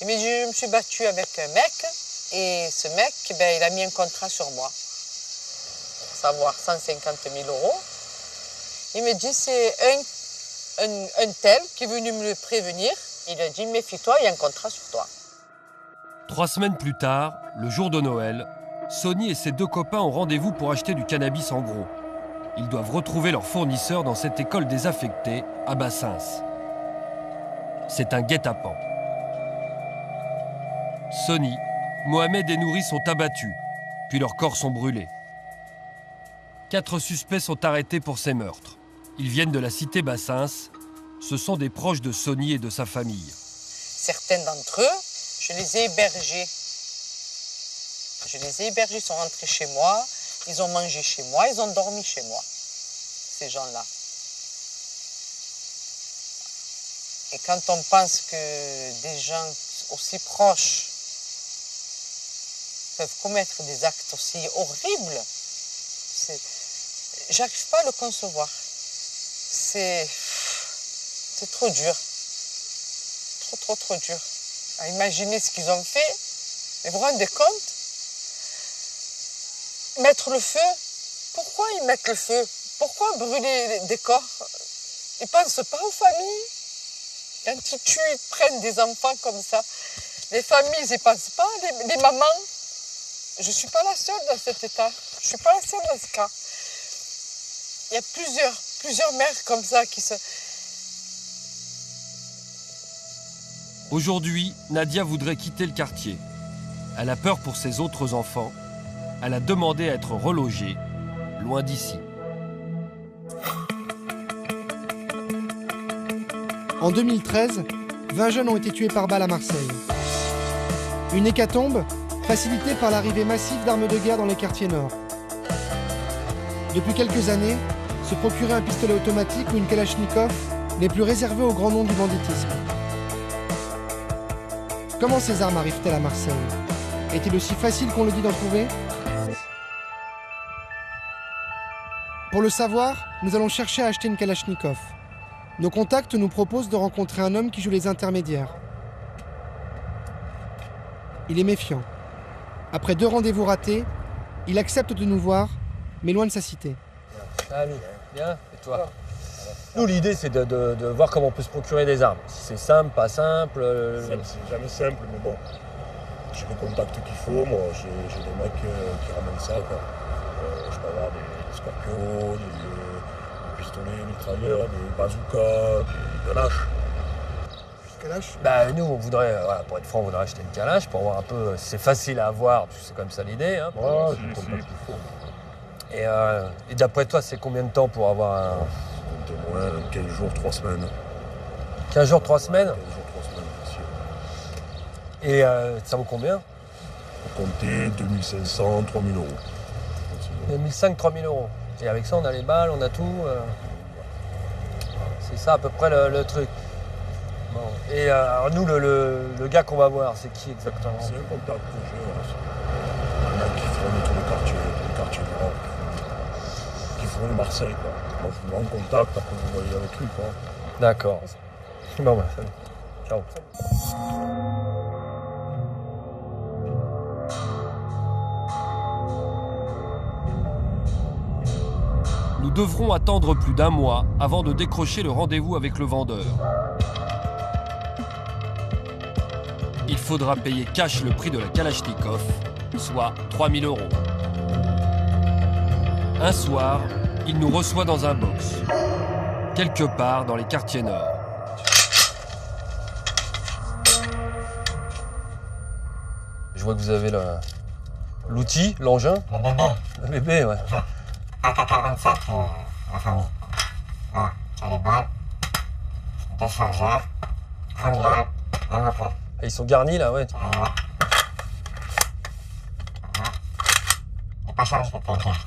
Il m'a dit « Je me suis battue avec un mec, et ce mec, il a mis un contrat sur moi, à savoir 150 000 €. Il me dit, c'est un tel qui est venu me le prévenir. Il a dit, méfie-toi, il y a un contrat sur toi. 3 semaines plus tard, le jour de Noël, Sony et ses 2 copains ont rendez-vous pour acheter du cannabis en gros. Ils doivent retrouver leur fournisseur dans cette école désaffectée à Bassins. C'est un guet-apens. Sony, Mohamed et Nouri sont abattus, puis leurs corps sont brûlés. 4 suspects sont arrêtés pour ces meurtres. Ils viennent de la cité Bassins Ce sont des proches de Sonny et de sa famille. Certains d'entre eux, je les ai hébergés. Ils sont rentrés chez moi, ils ont mangé chez moi, ils ont dormi chez moi, ces gens-là. Et quand on pense que des gens aussi proches peuvent commettre des actes aussi horribles, j'arrive pas à le concevoir. C'est trop dur. Trop dur. À imaginer ce qu'ils ont fait. Mais vous vous rendez compte? Mettre le feu. Pourquoi ils mettent le feu? Pourquoi brûler des corps? Ils ne pensent pas aux familles. Quand ils tuent, ils prennent des enfants comme ça. Les familles, ils n'y pensent pas. Les mamans. Je ne suis pas la seule dans cet état. Je ne suis pas la seule dans ce cas. Il y a plusieurs mères comme ça qui se... Aujourd'hui, Nadia voudrait quitter le quartier. Elle a peur pour ses autres enfants. Elle a demandé à être relogée, loin d'ici. En 2013, 20 jeunes ont été tués par balle à Marseille. Une hécatombe facilitée par l'arrivée massive d'armes de guerre dans les quartiers nord. Depuis quelques années, se procurer un pistolet automatique ou une Kalachnikov n'est plus réservé au grand nom du banditisme. Comment ces armes arrivent-elles à Marseille? Est-il aussi facile qu'on le dit d'en trouver? Pour le savoir, nous allons chercher à acheter une Kalachnikov. Nos contacts nous proposent de rencontrer un homme qui joue les intermédiaires. Il est méfiant. Après 2 rendez-vous ratés, il accepte de nous voir, mais loin de sa cité. Salut, bien, et toi? Nous, l'idée, c'est de voir comment on peut se procurer des armes. Si c'est simple, pas simple. C'est jamais simple, mais bon. J'ai les contacts qu'il faut, moi. J'ai des mecs qui ramènent ça, quoi. Je peux avoir des scorpions, des pistolets, mitrailleurs, des bazookas, des kalash. Kalash? Bah, nous, on voudrait, voilà, pour être franc, on voudrait acheter une kalash pour voir un peu si c'est facile à avoir, parce que c'est comme ça l'idée. Hein, ouais, j'ai les contacts qu'il faut. Et d'après toi, c'est combien de temps pour avoir un... Ouais, 15 jours, 3 semaines. 15 jours, 3 semaines? 15 jours, 3 semaines, possible. Et ça vaut combien? Faut compter 2500, 3000 euros. 2500, 3000 euros. Et avec ça, on a les balles, on a tout. C'est ça à peu près le truc. Bon. Et alors nous, le gars qu'on va voir, c'est qui exactement? C'est un contact que j'ai. Un mec qui font autour du quartier nord. Qui font Marseille, quoi. Moi, je vous mets en contact, après vous voyez avec lui, quoi. D'accord. Bon, bah, salut. Ciao. Nous devrons attendre plus d'1 mois avant de décrocher le rendez-vous avec le vendeur. Il faudra payer cash le prix de la Kalachnikov, soit 3000 euros. Un soir, il nous reçoit dans un box, quelque part dans les quartiers nord. Je vois que vous avez l'outil, l'engin. Le bébé, ouais. AK-47, la famille. Voilà, il y a les balles, 2 chargeurs, familial, un moped. Et ils sont garnis là, ouais. Il n'est pas chargé, c'est clair.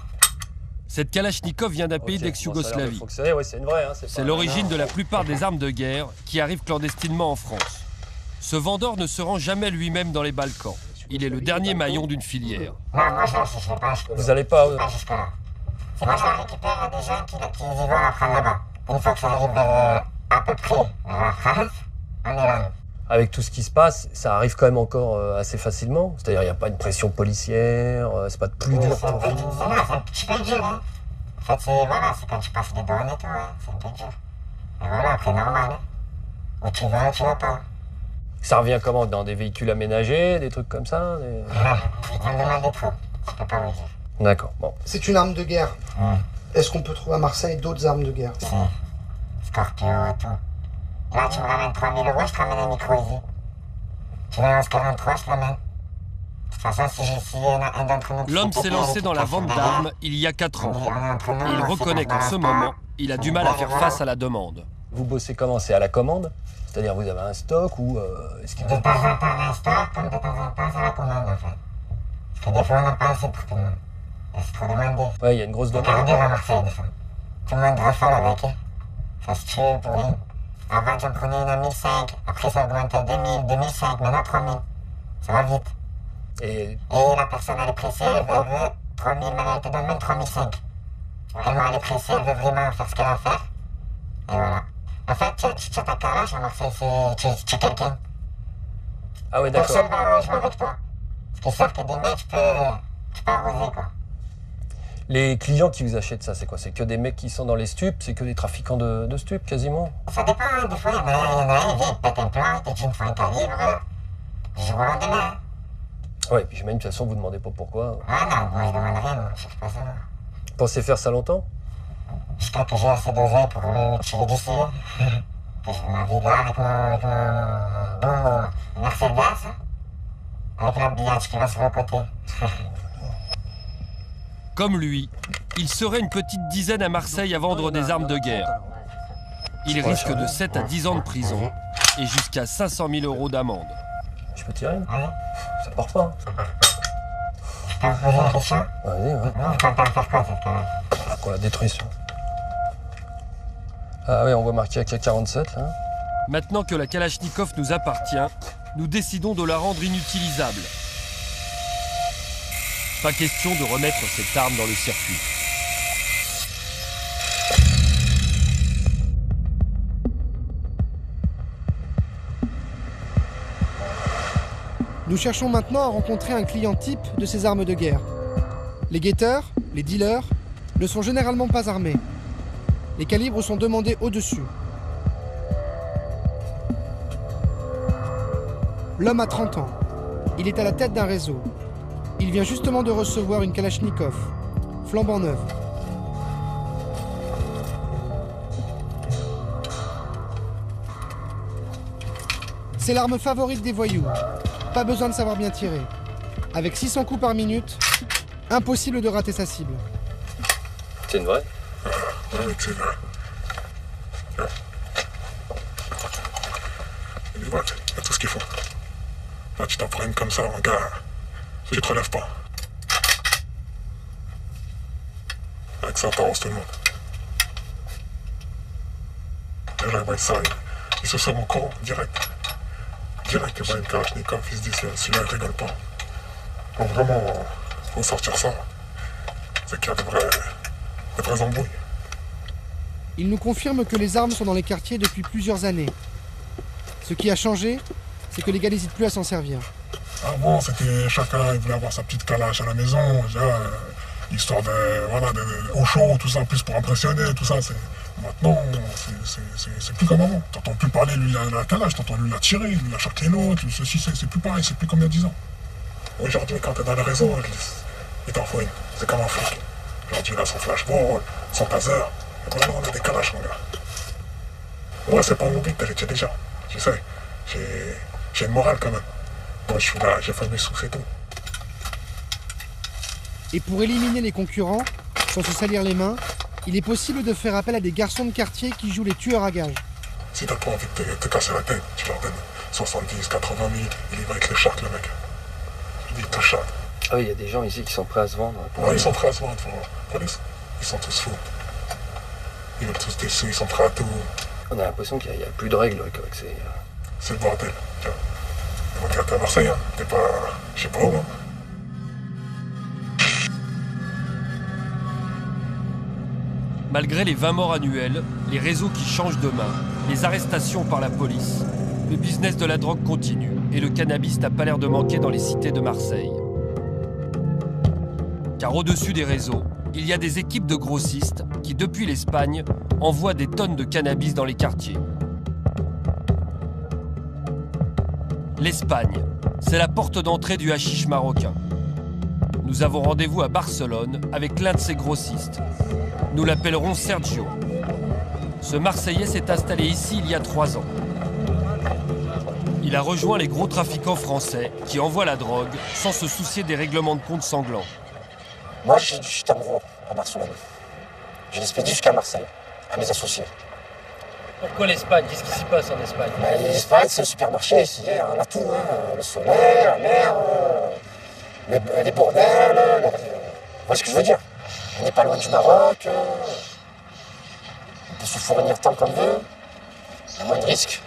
Cette Kalachnikov vient d'un pays d'ex-Yougoslavie. Ouais, c'est une vraie. Hein, c'est l'origine de la plupart des armes de guerre qui arrivent clandestinement en France. Ce vendeur ne se rend jamais lui-même dans les Balkans. Il est le dernier maillon d'une filière. Non, moi je ne sais pas. Vous n'allez pas jusque-là. C'est moi je la récupère des gens qui y vont après là-bas. Une fois que ça arrive à peu près vers la France, on est là. Avec tout ce qui se passe, ça arrive quand même encore assez facilement. C'est-à-dire, il n'y a pas une pression policière, c'est pas plus dur. C'est un petit peu dur, hein. En fait, c'est quand tu passes des douanes et tout, hein. C'est un peu dur. Et voilà, après normal, hein. Où tu vas pas. Ça revient comment? Dans des véhicules aménagés, des trucs comme ça? On demande des trous, je peux pas vous dire. D'accord, bon. C'est une arme de guerre. Est-ce qu'on peut trouver à Marseille d'autres armes de guerre? Si. Scorpio et tout. Là, tu me ramènes 3000 euros, je te ramène un micro easy. Tu veux un 43, je te l'amène. De toute façon, si un d'entre nous... L'homme s'est lancé dans la vente d'armes il y a 4 ans. Et il reconnaît qu'en ce moment, il a du mal à faire face à la demande. Vous bossez comment? C'est à la commande? C'est-à-dire vous avez un stock ou est-ce qu'il y a... De temps en temps un stock, comme de temps en temps c'est la commande en fait. Parce que des fois on n'a pas assez pour tout le monde. Et c'est trop demandé. Ouais, il y a une grosse demande. C'est dur à Marseille des fois. Tout le monde raffole avec. Ça se tue pour rien. Avant j'en prenais une à 1005, après ça augmentait à 2000, 2005, maintenant 3000. Ça va vite. Et la personne elle est pressée, elle veut 3000, maintenant elle te donne même 3005. Vraiment elle est pressée, elle veut vraiment faire ce qu'elle a à faire. Et voilà. En fait, tu as ta calage à Marseille, tu es quelqu'un. Ah ouais, d'accord. Personne va jouer avec toi. Ce qui sert que des mecs, tu peux arroser quoi. Les clients qui vous achètent ça, c'est quoi? C'est que des mecs qui sont dans les stupes? C'est que des trafiquants de stupes, quasiment? Ça dépend, hein. Des fois, il y en a un, il vient, il pète un plan, il te dit une fois un calibre, du jour au lendemain. Ouais, puis j'imagine de toute façon, vous demandez pas pourquoi. Ah non, moi je demande rien, moi, je cherche pas ça. Vous pensez faire ça longtemps? Jusqu'à que j'ai assez d'oseille pour me tirer d'ici. Que je ma vie là avec mon bon Mercedes, avec l'habillage qui va sur le côté. Comme lui, il serait une petite dizaine à Marseille à vendre des armes de guerre. Il risque de 7 à 10 ans de prison et jusqu'à 500 000 € d'amende. Je peux tirer? Ça part pas. Je peux vous poser une question? Vas-y, ouais. Vous comptez en faire quoi cette canne? Pour la détruction. Ah oui, on voit marqué AK-47 là. Maintenant que la Kalachnikov nous appartient, nous décidons de la rendre inutilisable. Pas question de remettre cette arme dans le circuit. Nous cherchons maintenant à rencontrer un client type de ces armes de guerre. Les guetteurs, les dealers, ne sont généralement pas armés. Les calibres sont demandés au-dessus. L'homme a 30 ans. Il est à la tête d'un réseau. Il vient justement de recevoir une Kalachnikov, flambant neuve. C'est l'arme favorite des voyous. Pas besoin de savoir bien tirer. Avec 600 coups par minute, impossible de rater sa cible. C'est une vraie? Oui, c'est vrai. Il y a tout ce qu'il faut. Là, tu t'en prends une comme ça, mon gars. Tu te relèves pas. Avec ça, t'arroses tout le monde. Et là, il voit ça, il se sort mon corps, direct. Direct, il voit une Kalachnikov, il se dit, celui-là, il rigole pas. Donc vraiment, faut sortir ça. C'est qu'il y a de vraies embrouilles. Il nous confirme que les armes sont dans les quartiers depuis plusieurs années. Ce qui a changé, c'est que les gars n'hésitent plus à s'en servir. Avant, c'était chacun, il voulait avoir sa petite calache à la maison, histoire au chaud, tout ça, plus pour impressionner, tout ça. Maintenant, c'est plus comme avant. T'entends plus parler, lui, il a la calache, t'entends lui, il a tiré, lui, il a charqué l'autre, ceci, c'est plus pareil, c'est plus comme il y a 10 ans. Aujourd'hui, quand t'es dans le réseau, il t'en faut une. C'est comme un flic. Aujourd'hui, il a son flashball, son taser. Et maintenant, on a des calaches, mon gars. Moi, c'est pas mon but, j'ai déjà. Je sais, j'ai une morale quand même. Moi, je suis là, j'ai fait mes sous, c'est tout. Et pour éliminer les concurrents, sans se salir les mains, il est possible de faire appel à des garçons de quartier qui jouent les tueurs à gages. Si t'as pas envie de te casser la tête, tu leur donnes 70, 80 000, il y va avec les chartes, le mec. Il te charte. Ah oui, il y a des gens ici qui sont prêts à se vendre. Ouais, ils sont prêts à se vendre pour la police. Ils sont tous fous. Ils veulent tous des sous, ils sont prêts à tout. On a l'impression qu'il n'y a plus de règles avec ces... C'est le bordel. Regarde, t'es à Marseille, hein. T'es pas... je sais pas où, hein. Malgré les 20 morts annuels, les réseaux qui changent de main, les arrestations par la police, le business de la drogue continue et le cannabis n'a pas l'air de manquer dans les cités de Marseille. Car au-dessus des réseaux, il y a des équipes de grossistes qui, depuis l'Espagne, envoient des tonnes de cannabis dans les quartiers. L'Espagne, c'est la porte d'entrée du hashish marocain. Nous avons rendez-vous à Barcelone avec l'un de ces grossistes. Nous l'appellerons Sergio. Ce Marseillais s'est installé ici il y a 3 ans. Il a rejoint les gros trafiquants français qui envoient la drogue sans se soucier des règlements de compte sanglants. Moi, je suis en gros à Barcelone. Je l'expédie jusqu'à Marseille, à mes associés. Pourquoi l'Espagne? Qu'est-ce qui s'y passe en Espagne? L'Espagne, c'est un supermarché ici, on a tout, hein. Le soleil, la mer, les bordels, vous voyez ce que je veux dire? On n'est pas loin du Maroc, on peut se fournir tant qu'on veut, il y a moins de risques.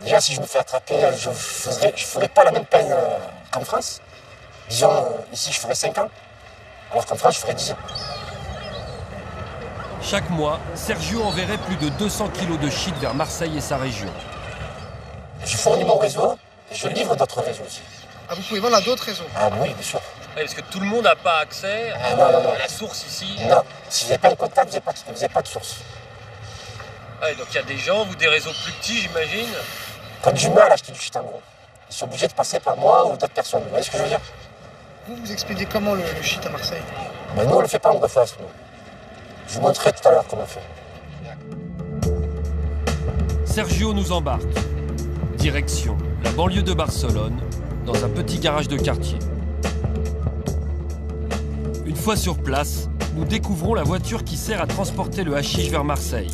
Déjà, si je me fais attraper, je ne ferai pas la même peine qu'en France. Disons, ici, je ferai 5 ans, alors qu'en France, je ferai 10 ans. Chaque mois, Sergio enverrait plus de 200 kilos de shit vers Marseille et sa région. Je fournis mon réseau et je livre d'autres réseaux aussi. Ah, vous pouvez vendre à d'autres réseaux? Ah oui, bien sûr. Ouais, parce que tout le monde n'a pas accès à la source ici. Non, si vous n'avez pas le contact, vous n'avez pas de source. Ouais, donc il y a des gens, ou des réseaux plus petits, j'imagine. Quand du mal à acheter du shit en gros, ils sont obligés de passer par moi ou d'autres personnes. Vous voyez ce que je veux dire? Vous expédiez comment le shit à Marseille? Mais nous, on le fait pas en reface. Je vous montrerai tout à l'heure comment on fait. Sergio nous embarque. Direction la banlieue de Barcelone, dans un petit garage de quartier. Une fois sur place, nous découvrons la voiture qui sert à transporter le hashish vers Marseille.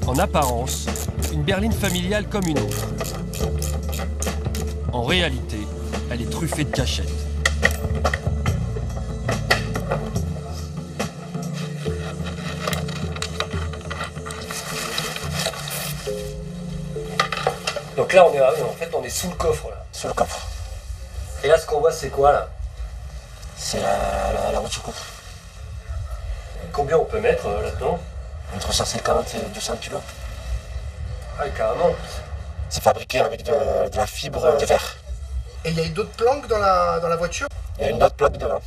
En apparence, une berline familiale comme une autre. En réalité, elle est truffée de cachettes. Donc là, on est sous le coffre. Là. Sous le coffre. Et là, ce qu'on voit, c'est quoi, là? C'est la voiture coffre. Combien on peut mettre là-dedans? Entre 150 et 200 kilos. Ah, carrément. C'est fabriqué avec de la fibre de verre. Et il y a d'autres planques dans la voiture? Il y a une autre plaque devant.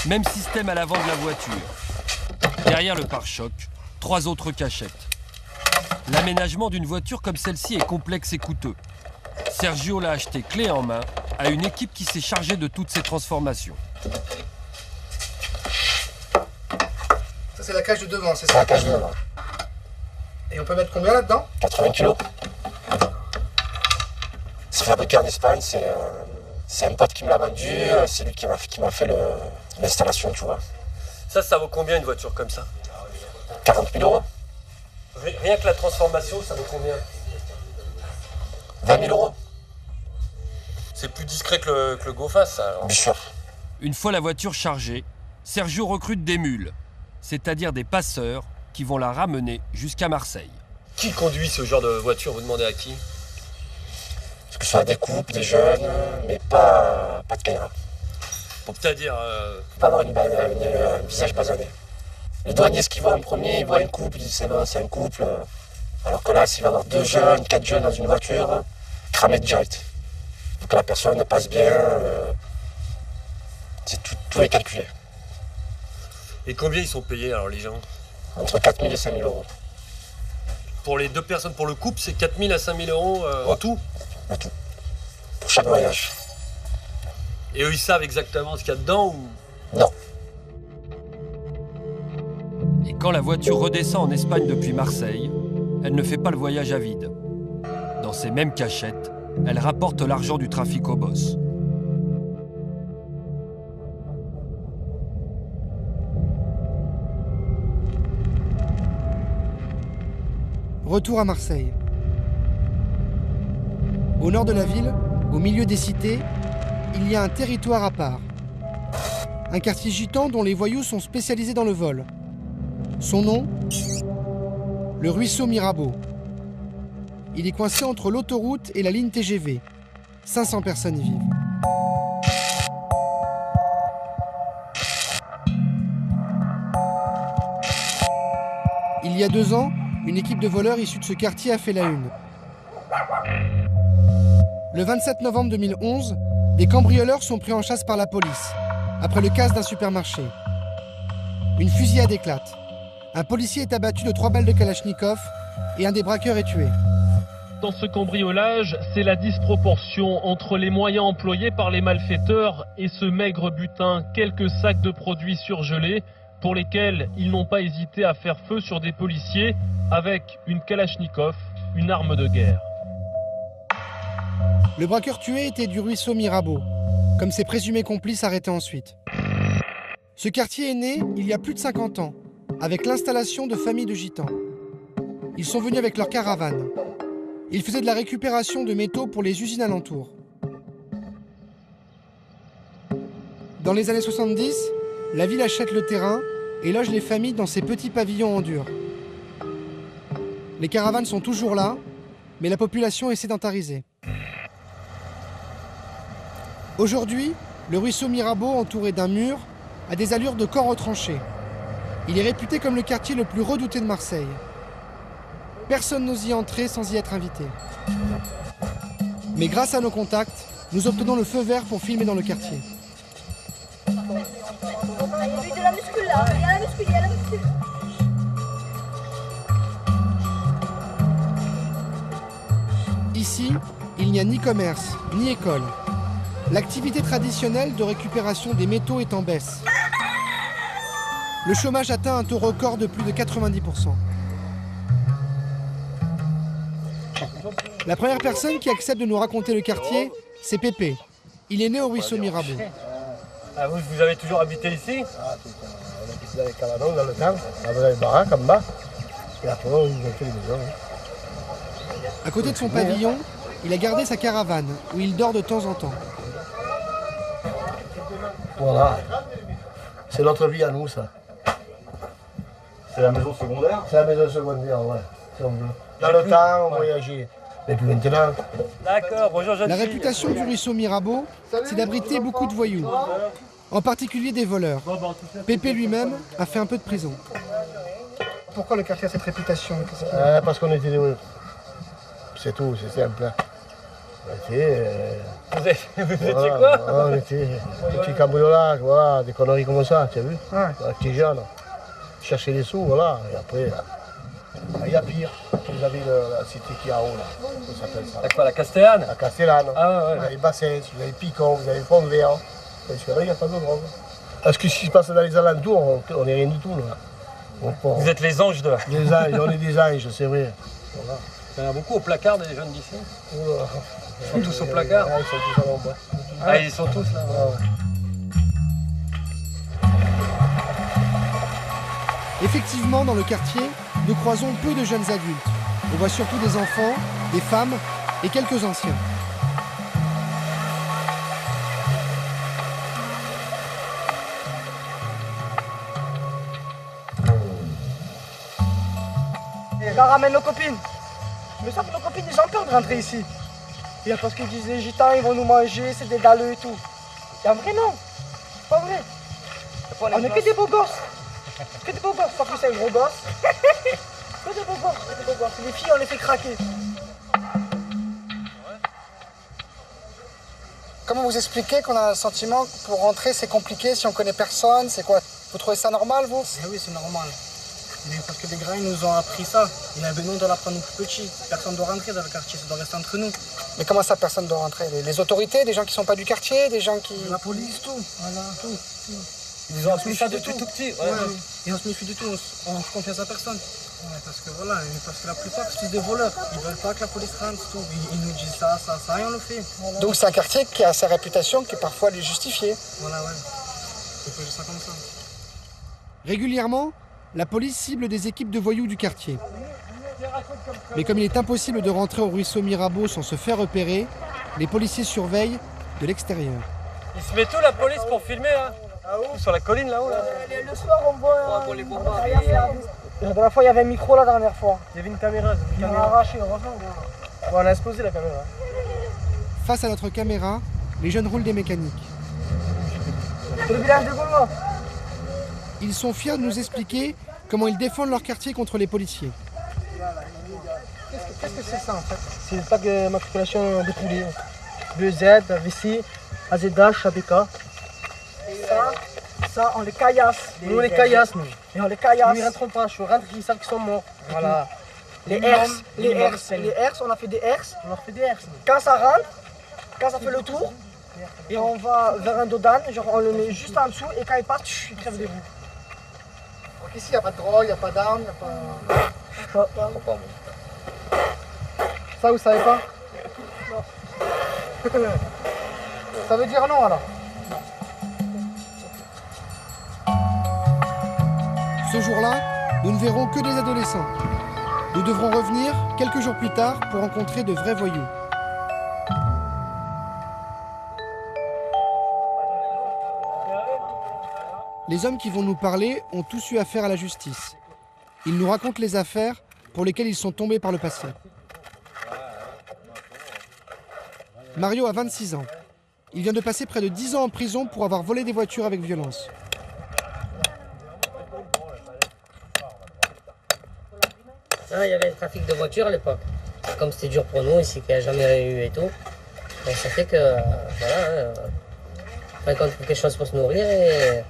Même système à l'avant de la voiture. Derrière le pare-choc, 3 autres cachettes. L'aménagement d'une voiture comme celle-ci est complexe et coûteux. Sergio l'a acheté clé en main à une équipe qui s'est chargée de toutes ces transformations. Ça, c'est la cage de devant, c'est ça? C'est la cage de devant. Et on peut mettre combien là-dedans? 80 kilos. C'est fabriqué en Espagne, c'est un pote qui me l'a vendu, c'est lui qui m'a fait l'installation, tu vois. Ça vaut combien une voiture comme ça? 40 000 euros. Rien que la transformation, ça vaut combien? 20 000 euros. C'est plus discret que le GoFast, ça, alors. Bien sûr. Une fois la voiture chargée, Sergio recrute des mules, c'est-à-dire des passeurs qui vont la ramener jusqu'à Marseille. Qui conduit ce genre de voiture? Vous demandez à qui? Que ce soit des couples, des jeunes, mais pas de caïra. C'est-à-dire Pas avoir un visage basané. Les douaniers, ce qu'ils voient en premier, ils voient une couple, ils disent c'est bon, c'est un couple. Alors que là, s'il va y avoir 2 jeunes, 4 jeunes dans une voiture, cramé direct. Il faut que la personne passe bien. Tout est calculé. Et combien ils sont payés alors les gens? Entre 4 000 et 5 000 euros. Pour les 2 personnes, pour le couple, c'est 4 000 à 5 000 euros en tout? En tout. Pour chaque voyage. Et eux, ils savent exactement ce qu'il y a dedans ou? Non. Et quand la voiture redescend en Espagne depuis Marseille, elle ne fait pas le voyage à vide. Dans ces mêmes cachettes, elle rapporte l'argent du trafic au boss. Retour à Marseille. Au nord de la ville, au milieu des cités, il y a un territoire à part. Un quartier gitan dont les voyous sont spécialisés dans le vol. Son nom ? Le ruisseau Mirabeau. Il est coincé entre l'autoroute et la ligne TGV. 500 personnes y vivent. Il y a 2 ans, une équipe de voleurs issue de ce quartier a fait la une. Le 27 novembre 2011, des cambrioleurs sont pris en chasse par la police, après le casse d'un supermarché. Une fusillade éclate. Un policier est abattu de 3 balles de Kalachnikov et un des braqueurs est tué. Dans ce cambriolage, c'est la disproportion entre les moyens employés par les malfaiteurs et ce maigre butin, quelques sacs de produits surgelés, pour lesquels ils n'ont pas hésité à faire feu sur des policiers avec une Kalachnikov, une arme de guerre. Le braqueur tué était du ruisseau Mirabeau, comme ses présumés complices arrêtés ensuite. Ce quartier est né il y a plus de 50 ans, avec l'installation de familles de gitans. Ils sont venus avec leur caravane. Ils faisaient de la récupération de métaux pour les usines alentours. Dans les années 70, la ville achète le terrain et loge les familles dans ces petits pavillons en dur. Les caravanes sont toujours là, mais la population est sédentarisée. Aujourd'hui, le ruisseau Mirabeau, entouré d'un mur, a des allures de camp retranché. Il est réputé comme le quartier le plus redouté de Marseille. Personne n'ose y entrer sans y être invité. Mais grâce à nos contacts, nous obtenons le feu vert pour filmer dans le quartier. Il y a de la muscule là, il y a la muscule, il y a la muscule. Ici, il n'y a ni commerce, ni école. L'activité traditionnelle de récupération des métaux est en baisse. Le chômage atteint un taux record de plus de 90%. La première personne qui accepte de nous raconter le quartier, c'est Pépé. Il est né au ruisseau Mirabeau. Ah, vous avez toujours habité ici? Ah, tout ça. On a habité dans les cabanons dans le temps. On avait les baraques en bas. Et après, on a fait les maisons. À côté de son pavillon, il a gardé sa caravane, où il dort de temps en temps. Voilà. C'est notre vie à nous, ça. C'est la maison secondaire? C'est la maison secondaire, ouais. Si on veut. Dans le temps, on voyageait. Mais puis maintenant. D'accord, bonjour jeune La fille. réputation du ruisseau Mirabeau, c'est d'abriter beaucoup de voyous, en particulier des voleurs. Pépé lui-même a fait un peu de prison. Pourquoi le quartier a cette réputation? Parce qu'on était des... C'est tout, c'est simple. On était... Vous étiez voilà, quoi? On était des petits cambriolages, voilà, des conneries comme ça, tu as vu? Ouais. On était jeunes. Chercher les sous, voilà. Et après, il y a pire. Vous avez la cité qui est en haut, là. Ça s'appelle ça. La quoi, la Castellane? La Castellane. Ah ouais, Vous avez Bassès, vous avez Picon, vous avez Font-Vert. Parce que là, il n'y a pas de drogue. Parce que ce qui se passe dans les alentours, on n'est rien du tout, là. Vous êtes les anges de... Les anges, on est des anges, c'est vrai. Voilà. Il y en a beaucoup au placard des jeunes d'ici. Oula. Ils sont tous au placard? Ils sont tous à l'ombre. Ah, ils sont tous là. Effectivement, dans le quartier, nous croisons peu de jeunes adultes. On voit surtout des enfants, des femmes et quelques anciens. On ramène nos copines. Mais ça, nos copines, ils ont peur de rentrer ici. Et parce qu'ils disent les gitans, ils vont nous manger, c'est des dalleux et tout. Et en vrai, non. C'est pas vrai. On est que des beaux gosses. Que des beaux gosses. Pas que c'est un gros gosse. Que des beaux gosses, que des beaux gosses. Les filles, on les fait craquer. Comment vous expliquez qu'on a un sentiment que pour rentrer c'est compliqué si on connaît personne? C'est quoi? Vous trouvez ça normal, vous? Oui, c'est normal. Mais parce que les grands ils nous ont appris ça. Et là, nous, on doit l'apprendre plus petits. Personne ne doit rentrer dans le quartier, ça doit rester entre nous. Mais comment ça, personne ne doit rentrer? Les autorités, des gens qui sont pas du quartier, des gens qui... La police, tout. Voilà, tout. Ils nous ont appris ça depuis tout petit. Ouais. Et on se méfie du tout, on fait confiance à personne. Ouais, parce que voilà, parce que la plupart c'est des voleurs. Ils veulent pas que la police rentre, tout. Ils nous disent ça, et on le fait. Voilà. Donc c'est un quartier qui a sa réputation qui est parfois lui justifiée. Voilà, ouais. On peut dire ça comme ça. Régulièrement, la police cible des équipes de voyous du quartier. Mais comme il est impossible de rentrer au ruisseau Mirabeau sans se faire repérer, les policiers surveillent de l'extérieur. Il se met tout la police pour filmer, hein? Sur la colline là-haut là. Le soir on voit... pour les bombarder. La dernière fois il y avait un micro la dernière fois. Il y avait une caméra. Une caméra arrachée, heureusement. Bon, on a explosé la caméra. Face à notre caméra, les jeunes roulent des mécaniques. C'est le village de Gaulois. Ils sont fiers de nous expliquer comment ils défendent leur quartier contre les policiers. Qu'est-ce que c'est ça en fait? C'est le pack de matriculation des poulets. BZ, VC, AZH, ABK. Ça, on les caillasse. Nous, on les caillasse, nous. Et on les caillasse. Nous, ils rentrent pas. Je rentre, ils savent qu'ils sont morts. Voilà. Les herses, on a fait des herses. On a fait des herses. Quand ça rentre, quand ça fait le tour, et on va vers un dodane, genre on le met juste en dessous, et quand il part, il crève des bouts. Donc ici, il n'y a pas de drogue, il n'y a pas d'armes, il n'y a pas... Ça, vous savez pas? Ça veut dire non, alors? Ce jour-là, nous ne verrons que des adolescents. Nous devrons revenir quelques jours plus tard pour rencontrer de vrais voyous. Les hommes qui vont nous parler ont tous eu affaire à la justice. Ils nous racontent les affaires pour lesquelles ils sont tombés par le passé. Mario a 26 ans. Il vient de passer près de 10 ans en prison pour avoir volé des voitures avec violence. Ah, il y avait le trafic de voitures à l'époque. Comme c'était dur pour nous ici, qu'il n'y a jamais eu et tout. Donc ça fait que, voilà, on trouve quelque chose pour se nourrir et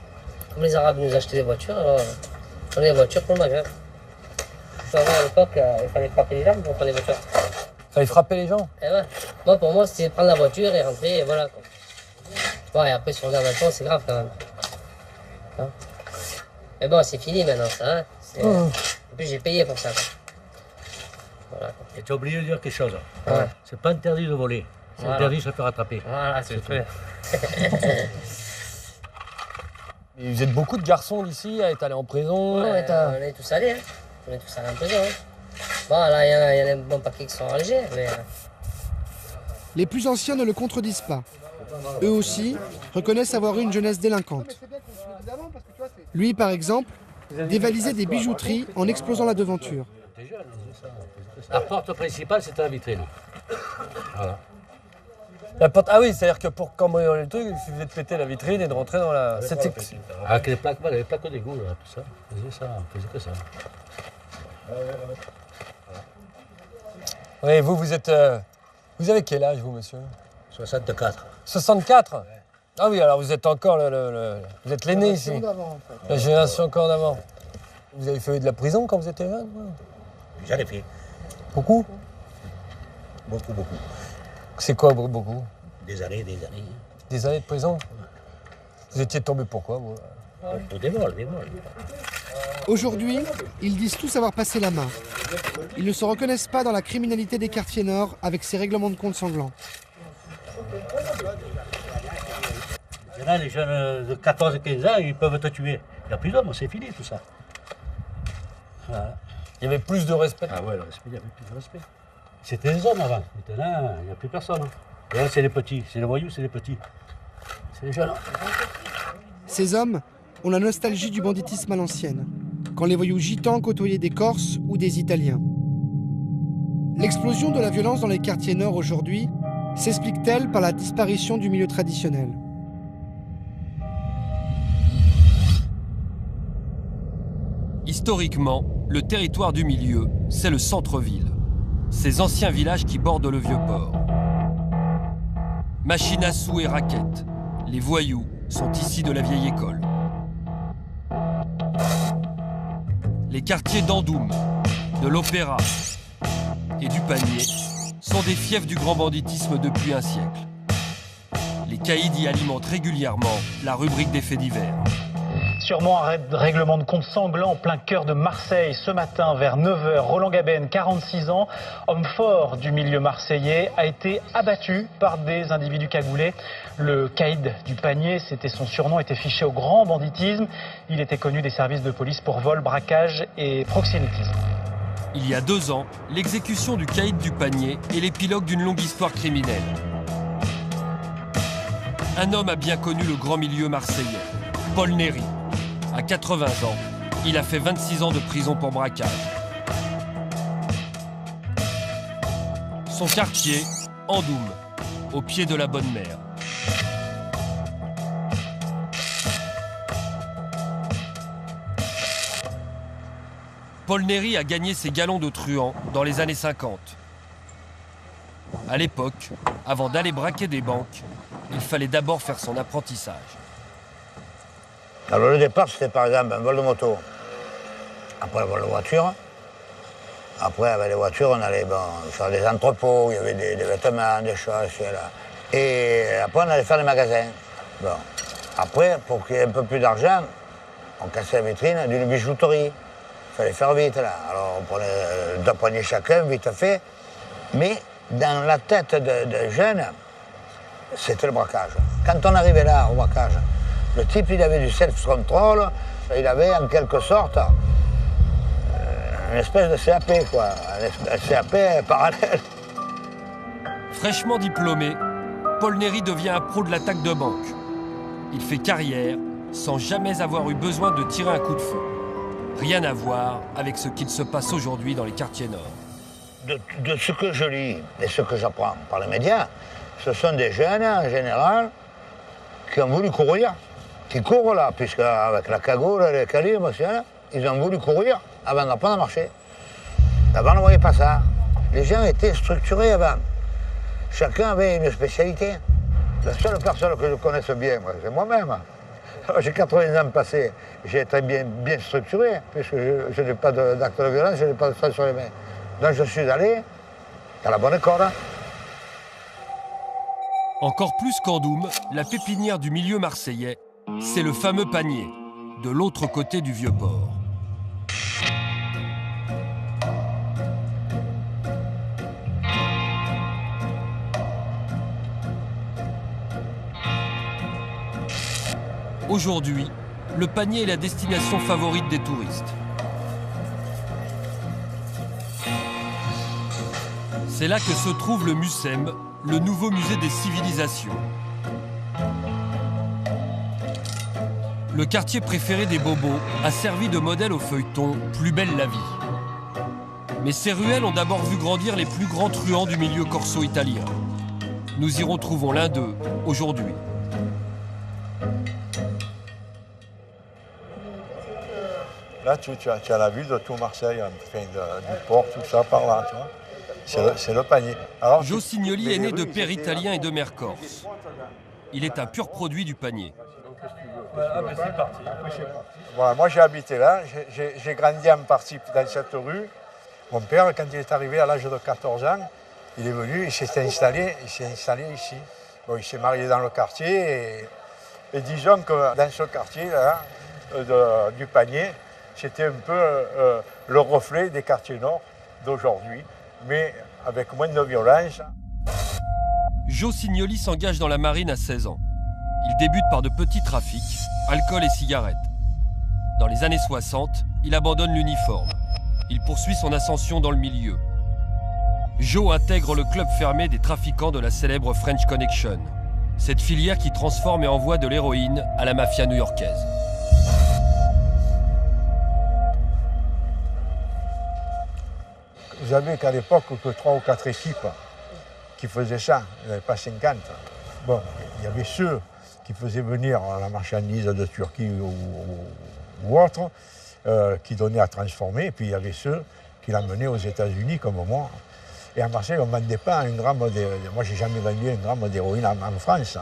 comme les Arabes nous achetaient des voitures, alors on prenait des voitures pour le Maghreb. À l'époque, il fallait frapper les gens pour prendre les voitures. Il fallait frapper les gens? Et ouais. Moi, pour moi, c'était prendre la voiture et rentrer et voilà. Quoi. Bon, et après, si on regarde maintenant, c'est grave quand même. Hein? Mais bon, c'est fini maintenant, ça. Hein? En plus, j'ai payé pour ça. Quoi. Voilà. Et tu as oublié de dire quelque chose. Ouais. C'est pas interdit de voler. C'est interdit de se faire attraper. Voilà, c'est tout. Et vous êtes beaucoup de garçons d'ici à être allés en prison? Ouais, on est tous allés. Hein. On est tous allés en prison. Hein. Bon, là, il y en a un bon paquet qui sont allégés, mais... Les plus anciens ne le contredisent pas. Eux aussi reconnaissent avoir eu une jeunesse délinquante. Lui, par exemple, dévalisait des bijouteries en explosant la devanture. La porte principale, c'était la vitrine. Voilà. La porte... Ah oui, c'est-à-dire que pour cambrioler le truc, il suffisait de péter la vitrine et de rentrer dans la... Avec les plaques d'égout, là, tout ça. On faisait ça, on faisait que ça. Oui, vous êtes... Vous avez quel âge, vous, monsieur? 64. 64 ouais. Ah oui, alors vous êtes encore vous êtes l'aîné ici. La génération encore d'avant. Vous avez fait de la prison quand vous étiez jeune? J'en ai fait. Beaucoup? Beaucoup. C'est quoi, beaucoup? Des années. Des années de prison? Vous étiez tombé pourquoi, vous? Pour des vols. Aujourd'hui, ils disent tous avoir passé la main. Ils ne se reconnaissent pas dans la criminalité des quartiers nord avec ses règlements de compte sanglants. Là, les jeunes de 14 et 15 ans, ils peuvent te tuer. Il n'y a plus d'hommes, c'est fini tout ça. Voilà. Il y avait plus de respect? Ah ouais, il y avait plus de respect. C'était les hommes avant. Maintenant, il n'y a plus personne. Et là, c'est les petits. C'est les voyous, c'est les petits. C'est les jeunes. Ces hommes ont la nostalgie du banditisme à l'ancienne, quand les voyous gitans côtoyaient des Corses ou des Italiens. L'explosion de la violence dans les quartiers nord aujourd'hui s'explique-t-elle par la disparition du milieu traditionnel? Historiquement, le territoire du milieu, c'est le centre-ville. Ces anciens villages qui bordent le Vieux-Port. Machines à sous et raquettes, les voyous sont ici de la vieille école. Les quartiers d'Andoum, de l'Opéra et du Panier sont des fiefs du grand banditisme depuis un siècle. Les caïds y alimentent régulièrement la rubrique des faits divers. Sûrement un règlement de compte sanglant en plein cœur de Marseille. Ce matin, vers 9h, Roland Gabenne, 46 ans, homme fort du milieu marseillais, a été abattu par des individus cagoulés. Le caïd du Panier, c'était son surnom, était fiché au grand banditisme. Il était connu des services de police pour vol, braquage et proxénétisme. Il y a 2 ans, l'exécution du caïd du Panier est l'épilogue d'une longue histoire criminelle. Un homme a bien connu le grand milieu marseillais, Paul Néry. À 80 ans, il a fait 26 ans de prison pour braquage. Son quartier, Andoum, au pied de la Bonne Mer. Paul Néry a gagné ses galons de truand dans les années 50. À l'époque, avant d'aller braquer des banques, il fallait d'abord faire son apprentissage. Alors le départ, c'était par exemple un vol de moto. Après le vol de voiture. Après, avec les voitures, on allait faire des entrepôts, il y avait des vêtements, des choses, là. Et après, on allait faire des magasins. Bon. Après, pour qu'il y ait un peu plus d'argent, on cassait la vitrine d'une bijouterie. Il fallait faire vite, là. Alors, on deux poignées chacun, vite fait. Mais dans la tête de jeunes, c'était le braquage. Quand on arrivait là, au braquage, Le type, il avait du self-control, il avait en quelque sorte une espèce de CAP, quoi, un CAP parallèle. Fraîchement diplômé, Paul Néry devient un pro de l'attaque de banque. Il fait carrière sans jamais avoir eu besoin de tirer un coup de feu. Rien à voir avec ce qu'il se passe aujourd'hui dans les quartiers nord. De ce que je lis et ce que j'apprends par les médias, ce sont des jeunes, en général, qui ont voulu courir, qui courent là, puisque avec la cagoule et les calibres, ils ont voulu courir avant d'apprendre à marcher. Avant, on ne voyait pas ça. Les gens étaient structurés avant. Chacun avait une spécialité. La seule personne que je connaisse bien, c'est moi-même. J'ai 80 ans passés, j'ai été bien structuré, puisque je n'ai pas d'acte de violence, je n'ai pas de sang sur les mains. Donc je suis allé à la bonne école. Encore plus qu'Andoum, la pépinière du milieu marseillais, c'est le fameux panier, de l'autre côté du Vieux-Port. Aujourd'hui, le panier est la destination favorite des touristes. C'est là que se trouve le MUSEM, le nouveau musée des civilisations. Le quartier préféré des bobos a servi de modèle au feuilleton Plus belle la vie. Mais ces ruelles ont d'abord vu grandir les plus grands truands du milieu corso-italien. Nous y retrouvons l'un d'eux aujourd'hui. Là, tu as la vue de tout Marseille, enfin, du port, tout ça par là, tu vois. C'est le panier. Alors, Joe Signoli est né de père italien et de mère corse. Il est un pur produit du panier. Ah ben c'est parti. Voilà, moi j'ai habité là, j'ai grandi en partie dans cette rue. Mon père, quand il est arrivé à l'âge de 14 ans, il est venu, il s'est installé ici. Bon, il s'est marié dans le quartier et disons que dans ce quartier-là, du panier, c'était un peu le reflet des quartiers nord d'aujourd'hui, mais avec moins de violence. Joe Signoli s'engage dans la marine à 16 ans. Il débute par de petits trafics, alcool et cigarettes. Dans les années 60, il abandonne l'uniforme. Il poursuit son ascension dans le milieu. Joe intègre le club fermé des trafiquants de la célèbre French Connection, cette filière qui transforme et envoie de l'héroïne à la mafia new-yorkaise. Vous savez qu'à l'époque, que 3 ou 4 équipes qui faisaient ça, il n'y avait pas 50. Bon, il y avait ceux qui faisaient venir la marchandise de Turquie ou autre, qui donnaient à transformer, et puis il y avait ceux qui l'amenaient aux États-Unis, comme moi. Et à Marseille, on ne vendait pas un gramme d'héroïne. Moi, je n'ai jamais vendu un gramme d'héroïne en France.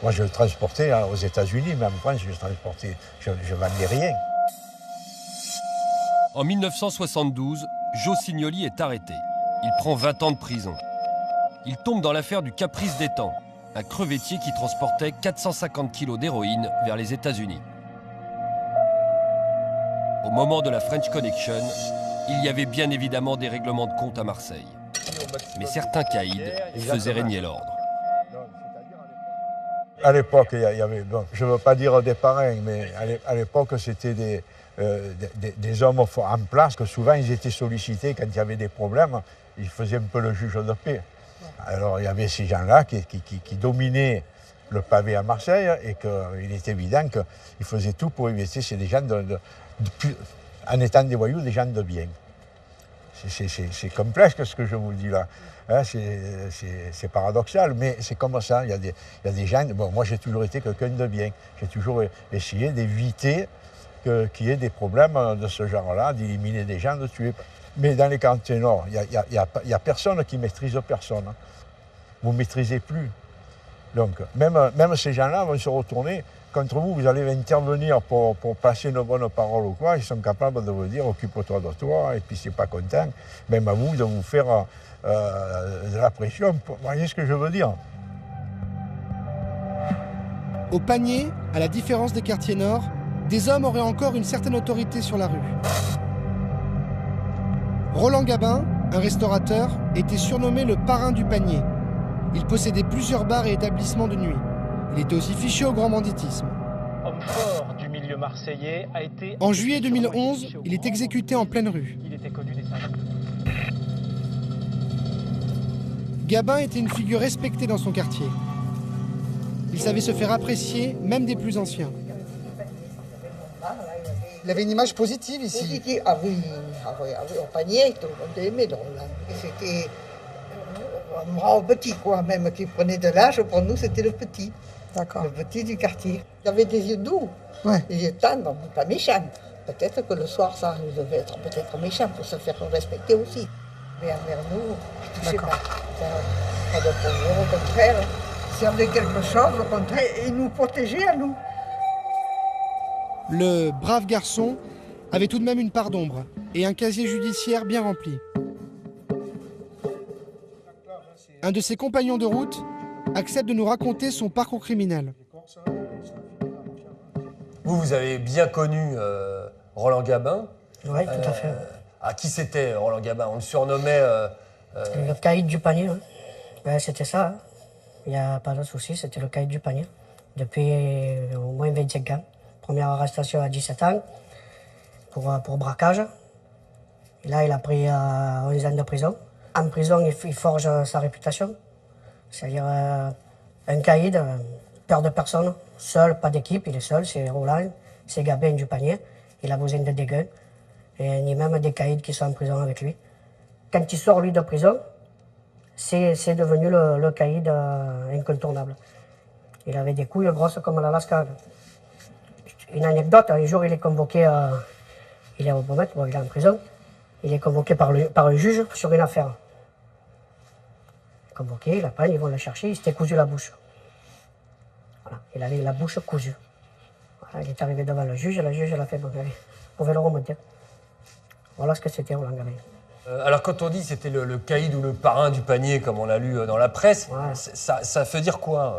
Moi, je le transportais aux États-Unis, mais en France, je ne vendais rien. En 1972, Joe Signoli est arrêté. Il prend 20 ans de prison. Il tombe dans l'affaire du Caprice d'Étang, un crevettier qui transportait 450 kilos d'héroïne vers les États-Unis. Au moment de la French Connection, il y avait bien évidemment des règlements de compte à Marseille. Mais certains caïds faisaient régner l'ordre. À l'époque, il y avait, bon, je ne veux pas dire des parrains, mais à l'époque, c'était des hommes en place que souvent ils étaient sollicités quand il y avait des problèmes. Ils faisaient un peu le juge de paix. Alors il y avait ces gens-là qui dominaient le pavé à Marseille et qu'il est évident qu'ils faisaient tout pour éviter. C'est des gens en étant des voyous, des gens de bien. C'est complexe ce que je vous dis là. Hein, c'est paradoxal, mais c'est comme ça. Il y a des gens. Bon, moi j'ai toujours été quelqu'un de bien. J'ai toujours essayé d'éviter qu'il y ait des problèmes de ce genre-là, d'éliminer des gens, de tuer. Mais dans les quartiers nord, il n'y a personne qui maîtrise personne. Vous ne maîtrisez plus. Donc, même ces gens-là vont se retourner contre vous. Vous allez intervenir pour passer une bonne parole ou quoi. Ils sont capables de vous dire « occupe-toi de toi » et puis c'est pas content. Même à vous de vous faire de la pression. Vous voyez ce que je veux dire? Au panier, à la différence des quartiers nord, des hommes auraient encore une certaine autorité sur la rue. Roland Gabin, un restaurateur, était surnommé le parrain du panier. Il possédait plusieurs bars et établissements de nuit. Il était aussi fiché au grand banditisme. fort du milieu marseillais, a été... En juillet 2011, il est exécuté en pleine rue. Il était connu des services. Gabin était une figure respectée dans son quartier. Il savait se faire apprécier, même des plus anciens. Il avait une image positive ici. Positive, ah oui, au panier, tout le monde aimait. C'était un grand petit, quoi, même qui prenait de l'âge, pour nous c'était le petit. D'accord. Le petit du quartier. Il avait des yeux doux, des yeux tendres, pas méchants. Peut-être que le soir, ça, il devait être peut-être méchant pour se faire respecter aussi. Mais envers nous, je sais pas. Pas de problème, au contraire. S'il y avait quelque chose, au contraire, il nous protégeait à nous. Le brave garçon avait tout de même une part d'ombre et un casier judiciaire bien rempli. Un de ses compagnons de route accepte de nous raconter son parcours criminel. Vous avez bien connu Roland Gabin. Oui, tout à fait. À qui c'était Roland Gabin? On le surnommait... Le caïd du panier. Hein. Ouais, c'était ça. Hein. Il n'y a pas de souci, c'était le caïd du panier. Depuis au moins 25 ans. Première arrestation à 17 ans pour braquage. Et là, il a pris 11 ans de prison. En prison, il forge sa réputation. C'est-à-dire un caïd, peur de personne, seul, pas d'équipe, il est seul, c'est Roland, c'est Gabin du panier. Il a besoin de dégâts. Et ni même des caïds qui sont en prison avec lui. Quand il sort, lui, de prison, c'est devenu le caïd incontournable. Il avait des couilles grosses comme l'Alaska. Une anecdote, un jour, il est convoqué, il est au Beaumet, bon, il est en prison, il est convoqué par un juge sur une affaire. Convoqué, il apprend, ils vont le chercher, il s'était cousu la bouche. Voilà, il avait la bouche cousue. Voilà, il est arrivé devant le juge l'a fait, bon, allez, vous pouvez le remonter. Voilà ce que c'était Roland Gabin. Alors quand on dit c'était le caïd ou le parrain du panier, comme on l'a lu dans la presse, ça veut dire quoi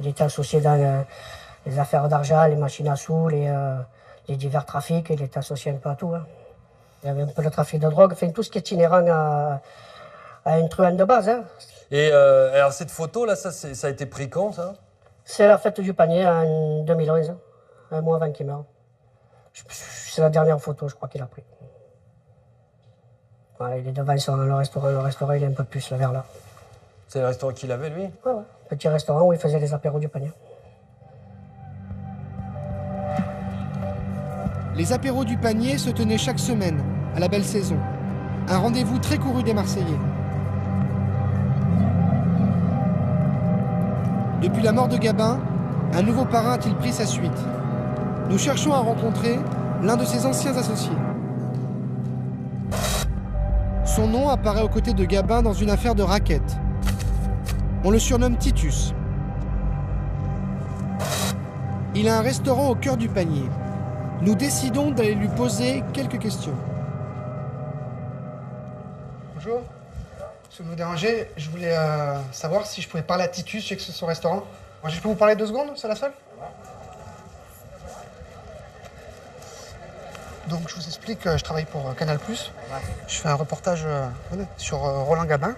Il était associé dans les affaires d'argent, les machines à sous, les divers trafics, il était associé un peu à tout. Hein. Il y avait un peu le trafic de drogue, enfin, tout ce qui est inhérent à un truand de base. Hein. Et alors cette photo là, ça a été pris quand ça? C'est la fête du panier en 2011, un mois avant qu'il meure. C'est la dernière photo, je crois qu'il a pris. Voilà, il est devant le restaurant il est un peu plus là, vers là. C'est le restaurant qu'il avait lui? Ouais. Petit restaurant où il faisait les apéros du panier. Les apéros du panier se tenaient chaque semaine, à la belle saison. Un rendez-vous très couru des Marseillais. Depuis la mort de Gabin, un nouveau parrain a-t-il pris sa suite? Nous cherchons à rencontrer l'un de ses anciens associés. Son nom apparaît aux côtés de Gabin dans une affaire de racket. On le surnomme Titus. Il a un restaurant au cœur du panier. Nous décidons d'aller lui poser quelques questions. Bonjour. Si vous me dérangez, je voulais savoir si je pouvais parler à Titus, je sais que c'est son restaurant. Moi, je peux vous parler 2 secondes, c'est la seule? Donc, je vous explique, je travaille pour Canal+. Je fais un reportage sur Roland Gabin.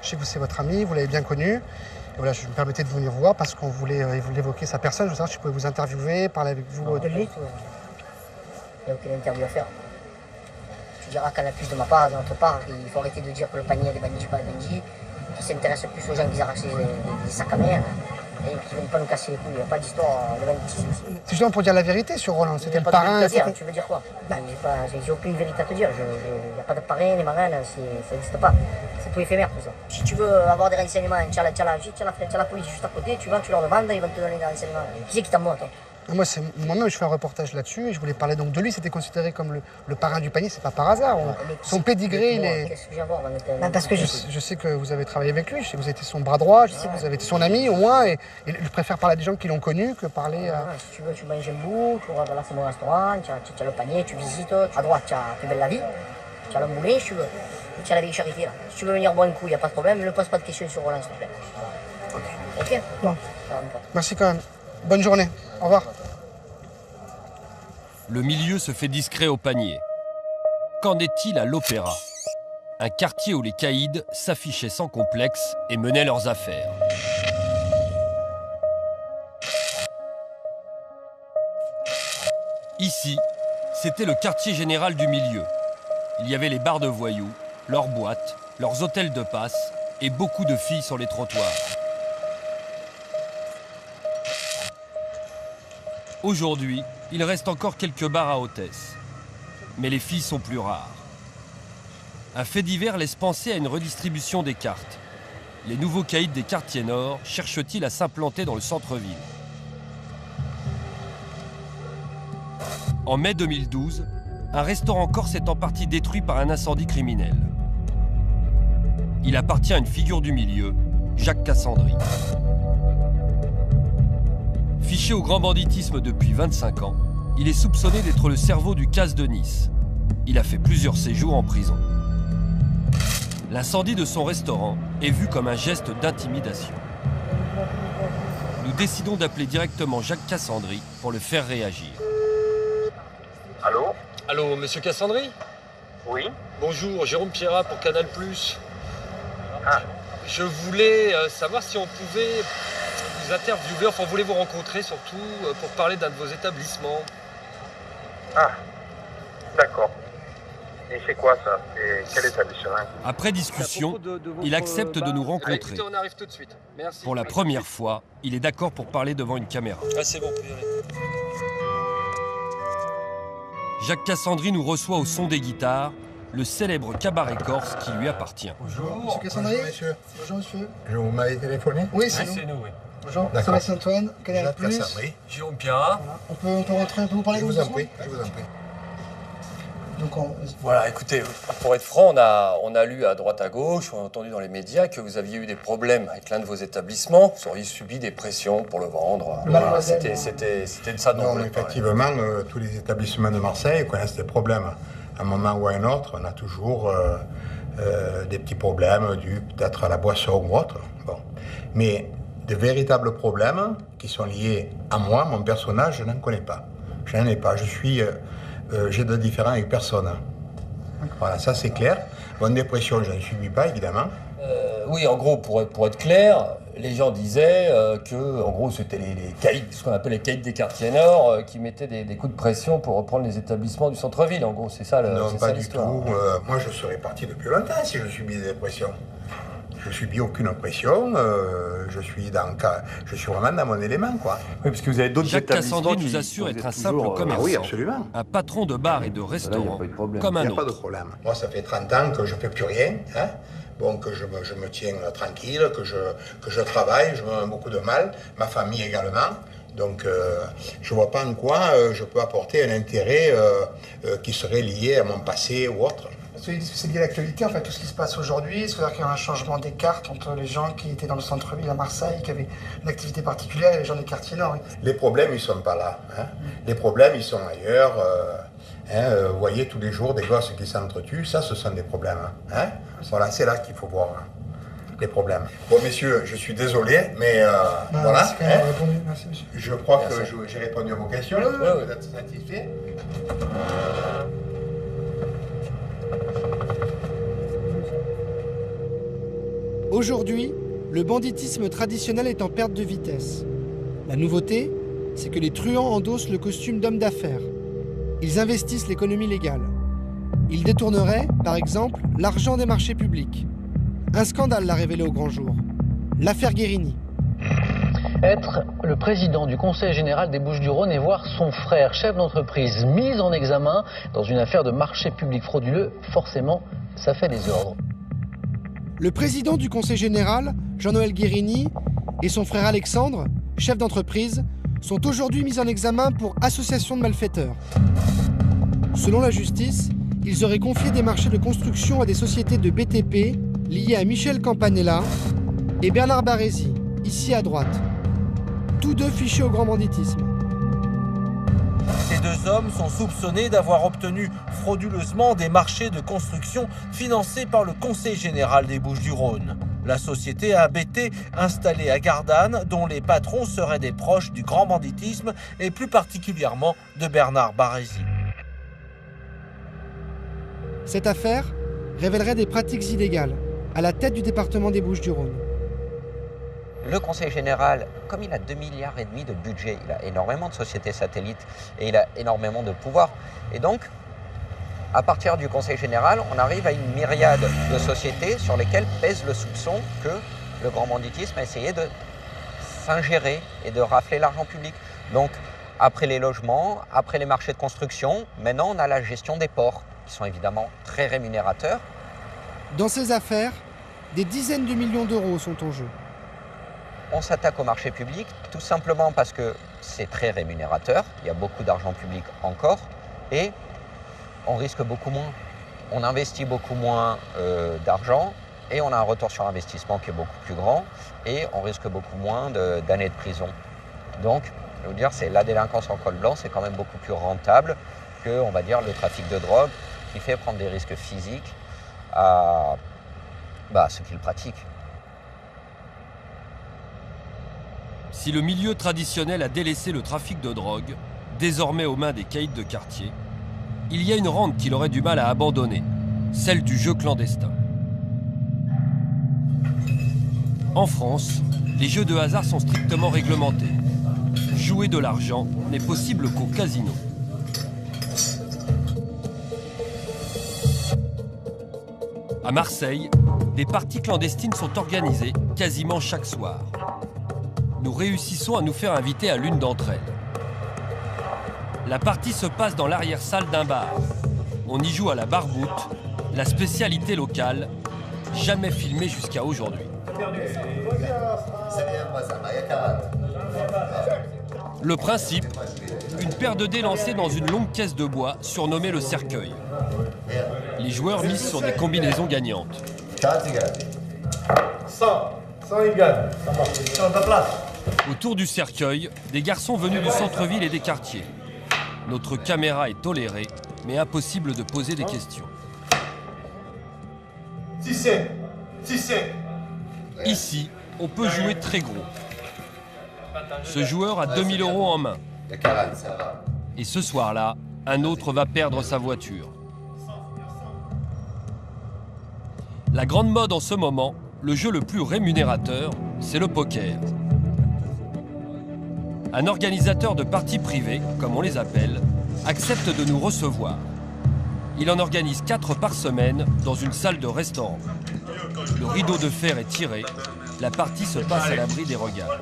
Je sais que c'est votre ami, vous l'avez bien connu. Et voilà, je me permettais de venir voir parce qu'on voulait évoquer sa personne. Je veux savoir si je pouvais vous interviewer, parler avec vous. De lui, il n'y a aucune interview à faire. Tu diras qu'à la plus de ma part, de notre part, il faut arrêter de dire que le panier des bandits, pas des bandits, qui s'intéresse plus aux gens qui arrachent les sacs à mer et qui ne viennent pas nous casser les couilles. Il n'y a pas d'histoire de banditisme ici. C'est justement pour dire la vérité sur Roland, c'était le pas parrain. De dire, tu veux dire quoi? J'ai aucune vérité à te dire. Il n'y a pas de parrain, les marraines, ça n'existe pas. C'est tout éphémère tout ça. Si tu veux avoir des renseignements, tu as la police juste à côté, tu vas, tu leur demandes, ils vont te donner des renseignements. Qui c'est qui t'a moi, toi? Moi-même, je fais un reportage là-dessus et je voulais parler donc de lui. C'était considéré comme le parrain du panier, c'est pas par hasard. Son pédigré, il est. Qu'est-ce que j'ai à voir Parce que je sais que vous avez travaillé avec lui, je sais que vous avez été son bras droit, je sais que vous avez été son ami au moins, et je préfère parler à des gens qui l'ont connu que parler à. Si tu veux, tu manges un bout, tu vois, là c'est mon restaurant, tu as le panier, tu visites, à droite tu as Plus belle la vie, tu as le moulin, si tu veux, tu as la vieille charité là. Si tu veux venir boire un coup, il n'y a pas de problème, ne pose pas de questions sur Roland, s'il te plaît. Ok? Bon. Merci quand même. Bonne journée. Au revoir. Le milieu se fait discret au panier. Qu'en est-il à l'Opéra? Un quartier où les caïds s'affichaient sans complexe et menaient leurs affaires. Ici, c'était le quartier général du milieu. Il y avait les bars de voyous, leurs boîtes, leurs hôtels de passe et beaucoup de filles sur les trottoirs. Aujourd'hui, il reste encore quelques bars à hôtesses. Mais les filles sont plus rares. Un fait divers laisse penser à une redistribution des cartes. Les nouveaux caïds des quartiers nord cherchent-ils à s'implanter dans le centre-ville? En mai 2012, un restaurant corse est en partie détruit par un incendie criminel. Il appartient à une figure du milieu, Jacques Cassandry. Fiché au grand banditisme depuis 25 ans, il est soupçonné d'être le cerveau du CAS de Nice. Il a fait plusieurs séjours en prison. L'incendie de son restaurant est vu comme un geste d'intimidation. Nous décidons d'appeler directement Jacques Cassandry pour le faire réagir. Allô? Allô, monsieur Cassandry? Oui. Bonjour, Jérôme Pierrat pour Canal+. Ah. Je voulais savoir si on pouvait vous interviewer, enfin on voulait vous rencontrer surtout pour parler d'un de vos établissements. Ah, d'accord. Et c'est quoi ça? Et quel établissement? Après discussion, il accepte de nous rencontrer. Écoutez, on arrive tout de suite. Merci. Pour la première fois, il est d'accord pour parler devant une caméra. Ah, c'est bon, puis allez. Jacques Cassandry nous reçoit au son des guitares, le célèbre cabaret corse qui lui appartient. Bonjour, monsieur Cassandry. Bonjour, monsieur. Bonjour, monsieur. Vous m'avez téléphoné? Oui, c'est nous. Oui. Bonjour, D'accord. Sébastien Antoine, Canal+. Jacques Cassandry. Jérôme Pierrat. Voilà. On peut rentrer un peu, vous parler Je de vous vos en prie, je vous en prie. Donc Voilà, écoutez, pour être franc, on a lu à droite à gauche, on a entendu dans les médias que vous aviez eu des problèmes avec l'un de vos établissements, vous auriez subi des pressions pour le vendre. Voilà, c'était de ça dont Non, on voulait effectivement, tous les établissements de Marseille connaissent des problèmes. À un moment ou à un autre, on a toujours des petits problèmes dus peut-être à la boisson ou autre. Bon. Mais de véritables problèmes qui sont liés à moi, mon personnage, je n'en connais pas. Je n'en ai pas. J'ai de différents avec personne. Voilà, ça c'est clair. Bonne dépression, je ne subis pas, évidemment. Oui, en gros, pour être clair, les gens disaient que, en gros, c'était les caïds, ce qu'on appelle les caïds des quartiers nord, qui mettaient des coups de pression pour reprendre les établissements du centre-ville. En gros, c'est ça l'histoire. Non, pas du tout. Moi, je serais parti depuis longtemps si je subis des pressions. Je ne subis aucune pression. Je suis vraiment dans mon élément, quoi. Oui, parce que vous avez d'autres Jacques établissements Cassandry qui nous assure être un toujours, simple commerçant, oui, absolument. un patron de bar et de restaurant, comme un Il n'y a pas de autre. problème. Moi, ça fait 30 ans que je ne fais plus rien. Hein. Bon, que je me tiens tranquille, que je travaille, je me fais beaucoup de mal, ma famille également. Donc, je ne vois pas en quoi je peux apporter un intérêt qui serait lié à mon passé ou autre. c'est lié à l'actualité, en fait, tout ce qui se passe aujourd'hui. C'est-à-dire qu'il y a un changement des cartes entre les gens qui étaient dans le centre-ville à Marseille, qui avaient une activité particulière, et les gens des quartiers nord. Les problèmes, ils ne sont pas là. Hein. Les problèmes, ils sont ailleurs. Vous voyez tous les jours des gosses qui s'entretuent, ça, ce sont des problèmes. Hein. Voilà, c'est là qu'il faut voir les problèmes. Bon, messieurs, je suis désolé, mais voilà. Merci, quand même, répondu. Merci, monsieur. Je crois que j'ai répondu à vos questions. Vous êtes satisfait? Aujourd'hui, le banditisme traditionnel est en perte de vitesse. La nouveauté, c'est que les truands endossent le costume d'hommes d'affaires. Ils investissent l'économie légale. Ils détourneraient, par exemple, l'argent des marchés publics. Un scandale l'a révélé au grand jour. L'affaire Guérini. Être le président du Conseil général des Bouches-du-Rhône et voir son frère, chef d'entreprise, mis en examen dans une affaire de marché public frauduleux, forcément, ça fait des ordres. Le président du Conseil général, Jean-Noël Guérini, et son frère Alexandre, chef d'entreprise, sont aujourd'hui mis en examen pour association de malfaiteurs. Selon la justice, ils auraient confié des marchés de construction à des sociétés de BTP liées à Michel Campanella et Bernard Barézy, ici à droite. Tous deux fichés au grand banditisme. Ces deux hommes sont soupçonnés d'avoir obtenu frauduleusement des marchés de construction financés par le Conseil général des Bouches-du-Rhône. La société ABT installée à Gardanne, dont les patrons seraient des proches du grand banditisme et plus particulièrement de Bernard Barézy. Cette affaire révélerait des pratiques illégales à la tête du département des Bouches-du-Rhône. Le Conseil général, comme il a 2,5 milliards de budget, il a énormément de sociétés satellites et il a énormément de pouvoir. Et donc, à partir du Conseil général, on arrive à une myriade de sociétés sur lesquelles pèse le soupçon que le grand banditisme a essayé de s'ingérer et de rafler l'argent public. Donc, après les logements, après les marchés de construction, maintenant on a la gestion des ports, qui sont évidemment très rémunérateurs. Dans ces affaires, des dizaines de millions d'euros sont en jeu. On s'attaque au marché public tout simplement parce que c'est très rémunérateur, il y a beaucoup d'argent public encore, et on risque beaucoup moins. On investit beaucoup moins d'argent et on a un retour sur investissement qui est beaucoup plus grand et on risque beaucoup moins d'années de prison. Donc, je veux dire, c'est la délinquance en col blanc, c'est quand même beaucoup plus rentable que, on va dire, le trafic de drogue qui fait prendre des risques physiques à ceux qui le pratiquent. Si le milieu traditionnel a délaissé le trafic de drogue, désormais aux mains des caïds de quartier, il y a une rente qu'il aurait du mal à abandonner, celle du jeu clandestin. En France, les jeux de hasard sont strictement réglementés. Jouer de l'argent n'est possible qu'au casino. À Marseille, des parties clandestines sont organisées quasiment chaque soir. Nous réussissons à nous faire inviter à l'une d'entre elles. La partie se passe dans l'arrière-salle d'un bar. On y joue à la barboute, la spécialité locale, jamais filmée jusqu'à aujourd'hui. Le principe, une paire de dés lancés dans une longue caisse de bois surnommée le cercueil. Les joueurs misent sur des combinaisons gagnantes. 100 il gagne. Ça marche. Autour du cercueil, des garçons venus du centre-ville et des quartiers. Notre caméra est tolérée, mais impossible de poser des questions. 6. Ici, on peut jouer très gros. Ce joueur a 2000 € en main. Et ce soir-là, un autre va perdre sa voiture. La grande mode en ce moment, le jeu le plus rémunérateur, c'est le poker. Un organisateur de parties privées, comme on les appelle, accepte de nous recevoir. Il en organise 4 par semaine dans une salle de restaurant. Le rideau de fer est tiré, la partie se passe à l'abri des regards.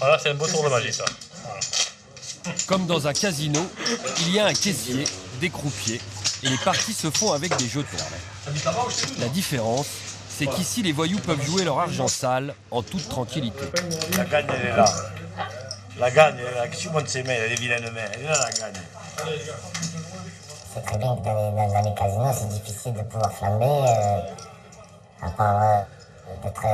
Voilà, c'est un beau tour de magie, ça. Comme dans un casino, il y a un caissier, des croupiers, et les parties se font avec des jetons. La différence, c'est qu'ici, les voyous peuvent jouer leur argent sale en toute tranquillité. La gagne, elle est là. La gagne, elle est là. Tout le monde ses mains, elle est vilaine main. Elle est là, la gagne. C'est très bien que dans les casinos, c'est difficile de pouvoir flamber, à part d'être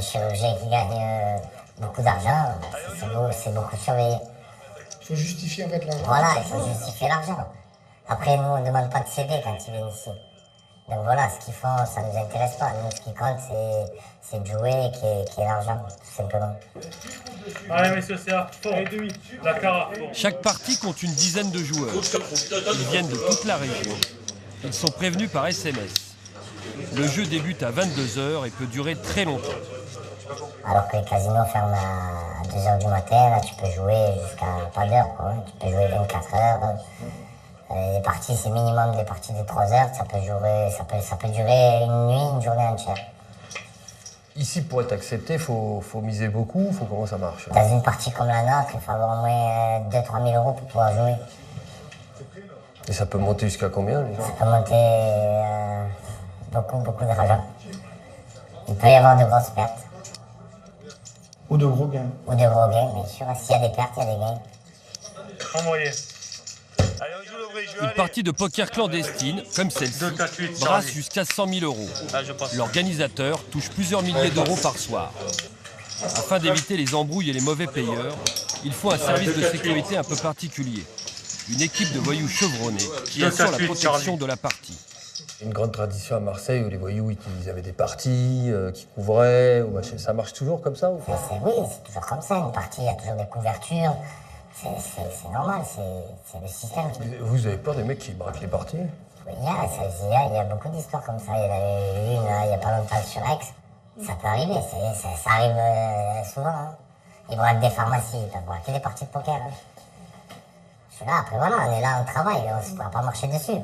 chirurgien qui gagne beaucoup d'argent, c'est beaucoup surveillé. Il faut justifier en fait l'argent. Voilà, il faut justifier l'argent. Après, nous, on ne demande pas de CD quand ils viennent ici. Donc voilà, ce qu'ils font, ça ne nous intéresse pas. Nous, ce qui compte, c'est de jouer et qu'il y ait l'argent, tout simplement. Allez, messieurs, c'est à fond. La cara. Chaque partie compte une dizaine de joueurs. Ils viennent de toute la région. Ils sont prévenus par SMS. Le jeu débute à 22 h et peut durer très longtemps. Alors que les casinos ferment à 2 h du matin, là, tu peux jouer jusqu'à pas d'heure, quoi. Tu peux jouer 24 heures. Les parties, c'est minimum des parties de 3 heures. Ça peut durer une nuit, une journée entière. Ici, pour être accepté, il faut miser beaucoup. Comment ça marche? Dans une partie comme la nôtre, il faut avoir au moins 2-3 000 € pour pouvoir jouer. Et ça peut monter jusqu'à combien, les gens? Ça peut monter beaucoup d'argent. Il peut y avoir de grosses pertes. Ou de gros gains. Ou de gros gains, bien sûr. S'il y a des pertes, il y a des gains. Envoyé. Une partie de poker clandestine, comme celle-ci, brasse jusqu'à 100 000 €. L'organisateur touche plusieurs milliers d'euros par soir. Afin d'éviter les embrouilles et les mauvais payeurs, il faut un service de sécurité un peu particulier. Une équipe de voyous chevronnés qui assure la protection de la partie. Une grande tradition à Marseille où les voyous ils avaient des parties qui couvraient. Ça marche toujours comme ça ou pas? Oui, c'est toujours comme ça. Une partie, il y a toujours des couvertures. C'est normal, c'est le système qui... Vous avez peur des mecs qui braquent les parties? Il y a beaucoup d'histoires comme ça. Il y en avait une il n'y a pas longtemps sur Aix. Ça peut arriver, ça arrive souvent. Hein. Ils braquent des pharmacies, ils peuvent braquer des parties de poker. Hein. Je suis là, après voilà, on est là, on travaille, on ne pourra pas marcher dessus.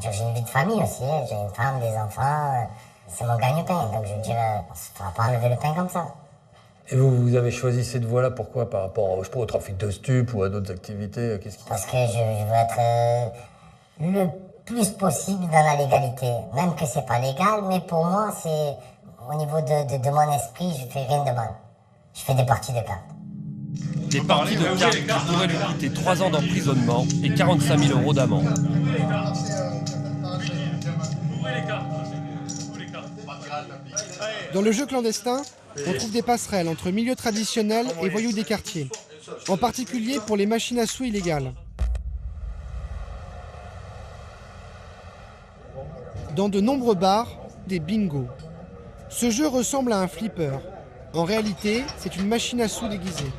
J'ai une vie de famille aussi, hein. J'ai une femme, des enfants, c'est mon gagne-pain. Donc je veux dire, on ne se fera pas enlever le pain comme ça. Et vous avez choisi cette voie-là, pourquoi? Par rapport, je sais pas, au trafic de stupes ou à d'autres activités? Parce que je veux être le plus possible dans la légalité. Même que c'est pas légal, mais pour moi, c'est au niveau de mon esprit, je fais rien de mal. Je fais des parties de cartes. Des parties de cartes qui pourraient lui coûter 3 ans d'emprisonnement et 45 000 € d'amende. Dans le jeu clandestin, on trouve des passerelles entre milieux traditionnels et voyous des quartiers, en particulier pour les machines à sous illégales. Dans de nombreux bars, des bingos. Ce jeu ressemble à un flipper. En réalité, c'est une machine à sous déguisée.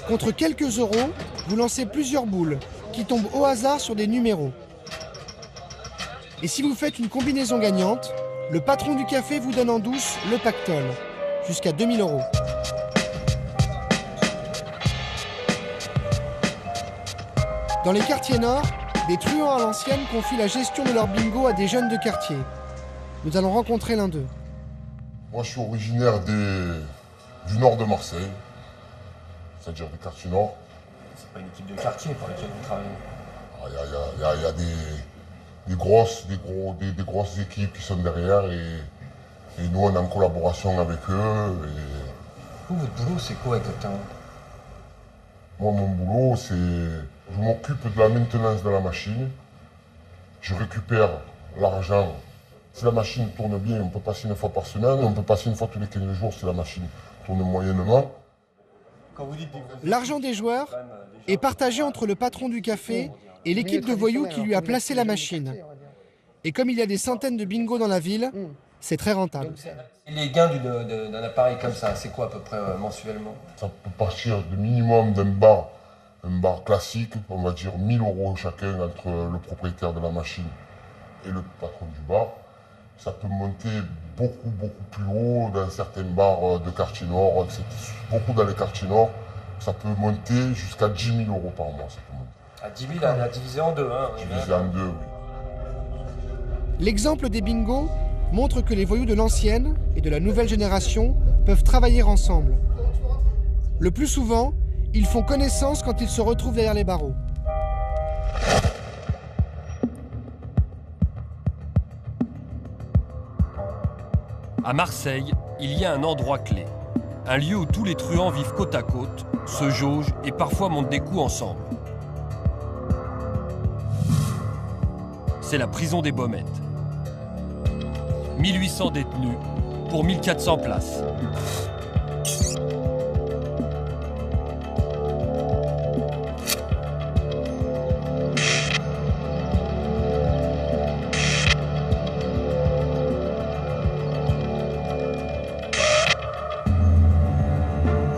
Contre quelques euros, vous lancez plusieurs boules qui tombent au hasard sur des numéros. Et si vous faites une combinaison gagnante, le patron du café vous donne en douce le pactole, jusqu'à 2 000 €. Dans les quartiers nord, des truands à l'ancienne confient la gestion de leur bingo à des jeunes de quartier. Nous allons rencontrer l'un d'eux. Moi, je suis originaire du nord de Marseille, c'est-à-dire des quartiers nord. C'est pas une équipe de quartier pour laquelle vous travaillez. Il y a des grosses équipes qui sont derrière et nous, on est en collaboration avec eux. Vous, votre boulot, c'est quoi exactement? Moi, mon boulot, c'est... Je m'occupe de la maintenance de la machine. Je récupère l'argent. Si la machine tourne bien, on peut passer 1 fois par semaine. On peut passer 1 fois tous les 15 jours si la machine tourne moyennement. L'argent des joueurs est partagé entre le patron du café et l'équipe de voyous qui lui a placé la machine. Et comme il y a des centaines de bingos dans la ville, c'est très rentable. Et les gains d'un appareil comme ça, c'est quoi à peu près mensuellement? Ça peut partir de minimum d'un bar classique, on va dire 1 000 € chacun entre le propriétaire de la machine et le patron du bar. Ça peut monter beaucoup plus haut dans certains bars de quartier nord, beaucoup dans les quartiers nord. Ça peut monter jusqu'à 10 000 € par mois. Ça peut monter. À 10 000, on a divisé en deux. Hein, divisé en deux, oui. L'exemple des bingos montre que les voyous de l'ancienne et de la nouvelle génération peuvent travailler ensemble. Le plus souvent, ils font connaissance quand ils se retrouvent derrière les barreaux. À Marseille, il y a un endroit clé. Un lieu où tous les truands vivent côte à côte, se jaugent et parfois montent des coups ensemble. C'est la prison des Baumettes. 1800 détenus pour 1400 places.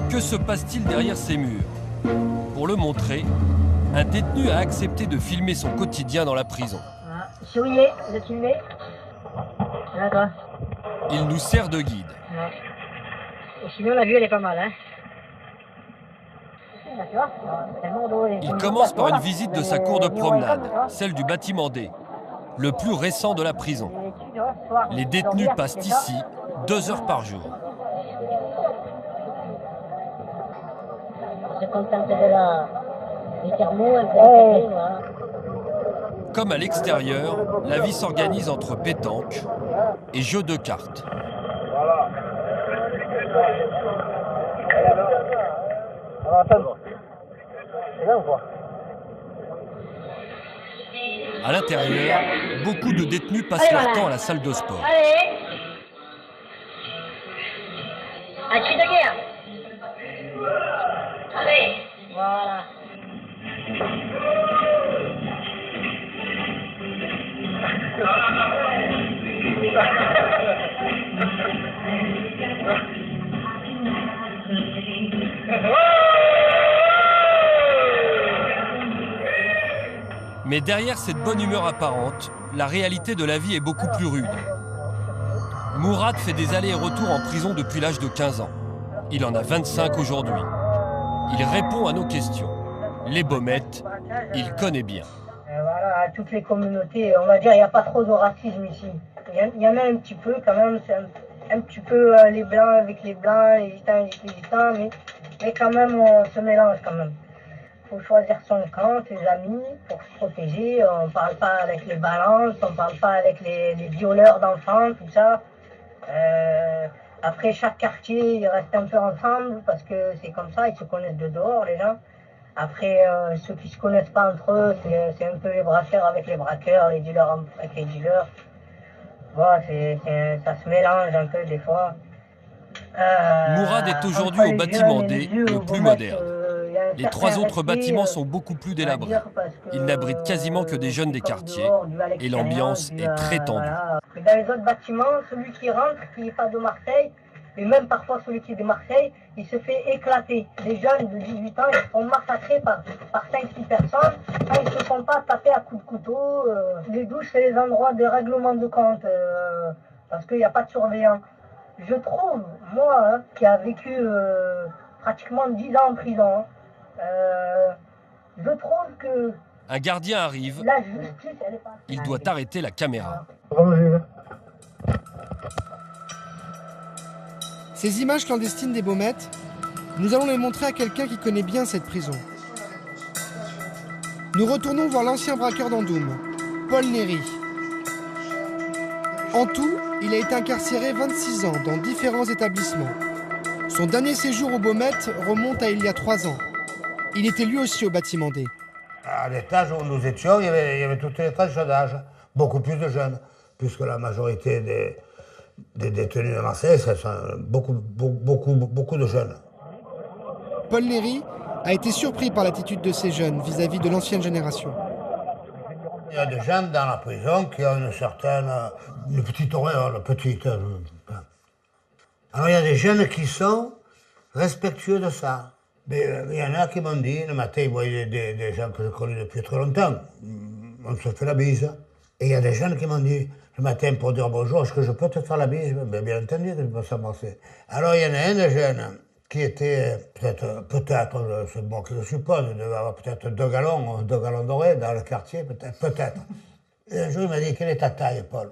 Que se passe-t-il derrière ces murs? Pour le montrer, un détenu a accepté de filmer son quotidien dans la prison. Souriez, vous êtes filmé. Voilà toi. Il nous sert de guide. Ouais. Et sinon la vue elle est pas mal, hein. Il commence par une visite de sa cour de promenade, celle du bâtiment D, le plus récent de la prison. Les détenus passent ici 2 heures par jour. Se contente du thermo, un peu de café, voilà. Comme à l'extérieur, la vie s'organise entre pétanque et jeux de cartes. Voilà. C'est bien ou quoi? À l'intérieur, beaucoup de détenus passent leur temps à la salle de sport. Allez. Un cri de guerre. Allez. Voilà. Mais derrière cette bonne humeur apparente, la réalité de la vie est beaucoup plus rude. Mourad fait des allers et retours en prison depuis l'âge de 15 ans. Il en a 25 aujourd'hui. Il répond à nos questions. Les Baumettes, il connaît bien. Voilà, toutes les communautés, on va dire, il n'y a pas trop de racisme ici. Il y en a un petit peu quand même, c'est un petit peu les blancs avec les blancs, les gitans avec les gitans, mais quand même on se mélange quand même. Il faut choisir son camp, ses amis, pour se protéger. On ne parle pas avec les balances, on ne parle pas avec les violeurs d'enfants, tout ça. Après, chaque quartier, ils restent un peu ensemble parce que c'est comme ça, ils se connaissent de dehors, les gens. Après, ceux qui ne se connaissent pas entre eux, c'est un peu les braqueurs avec les braqueurs, les dealers avec les dealers. Bon, ça se mélange un peu des fois. Mourad est aujourd'hui au bâtiment D, le plus moderne. Les 3 autres bâtiments sont beaucoup plus délabrés. Ils n'abritent quasiment que des jeunes des quartiers et l'ambiance est très tendue. Dans les autres bâtiments, celui qui rentre, qui n'est pas de Marseille, et même parfois celui qui est de Marseille, il se fait éclater. Les jeunes de 18 ans, ils se font massacrer par 5-6 personnes quand ils ne se font pas taper à coups de couteau. Les douches, c'est les endroits de règlement de compte, parce qu'il n'y a pas de surveillant. Je trouve, moi, qui a vécu pratiquement 10 ans en prison, je trouve que un gardien arrive, la justice, elle est pas... il doit arrêter la caméra. Ces images clandestines des Baumettes, nous allons les montrer à quelqu'un qui connaît bien cette prison. Nous retournons voir l'ancien braqueur d'Andoum, Paul Néry. En tout, il a été incarcéré 26 ans dans différents établissements. Son dernier séjour aux Baumettes remonte à il y a 3 ans. Il était lui aussi au bâtiment D. À l'étage où nous étions, il y avait toutes les tranches d'âge, beaucoup plus de jeunes, puisque la majorité des détenus de Marseille, ce sont beaucoup de jeunes. Paul Néry a été surpris par l'attitude de ces jeunes vis-à-vis de l'ancienne génération. Il y a des gens dans la prison qui ont une petite auréole, petite. Alors il y a des jeunes qui sont respectueux de ça. Mais il y en a qui m'ont dit, le matin, ils voyaient des gens que je connais depuis très longtemps. On se fait la bise. Et il y a des jeunes qui m'ont dit, le matin, pour dire bonjour, est-ce que je peux te faire la bise? Bien entendu que je peux s'amorcer. Alors il y en a un de jeunes qui était peut-être, c'est bon que je suppose, il devait avoir peut-être 2 gallons dorés dans le quartier, peut-être. Et un jour, il m'a dit, quelle est ta taille, Paul?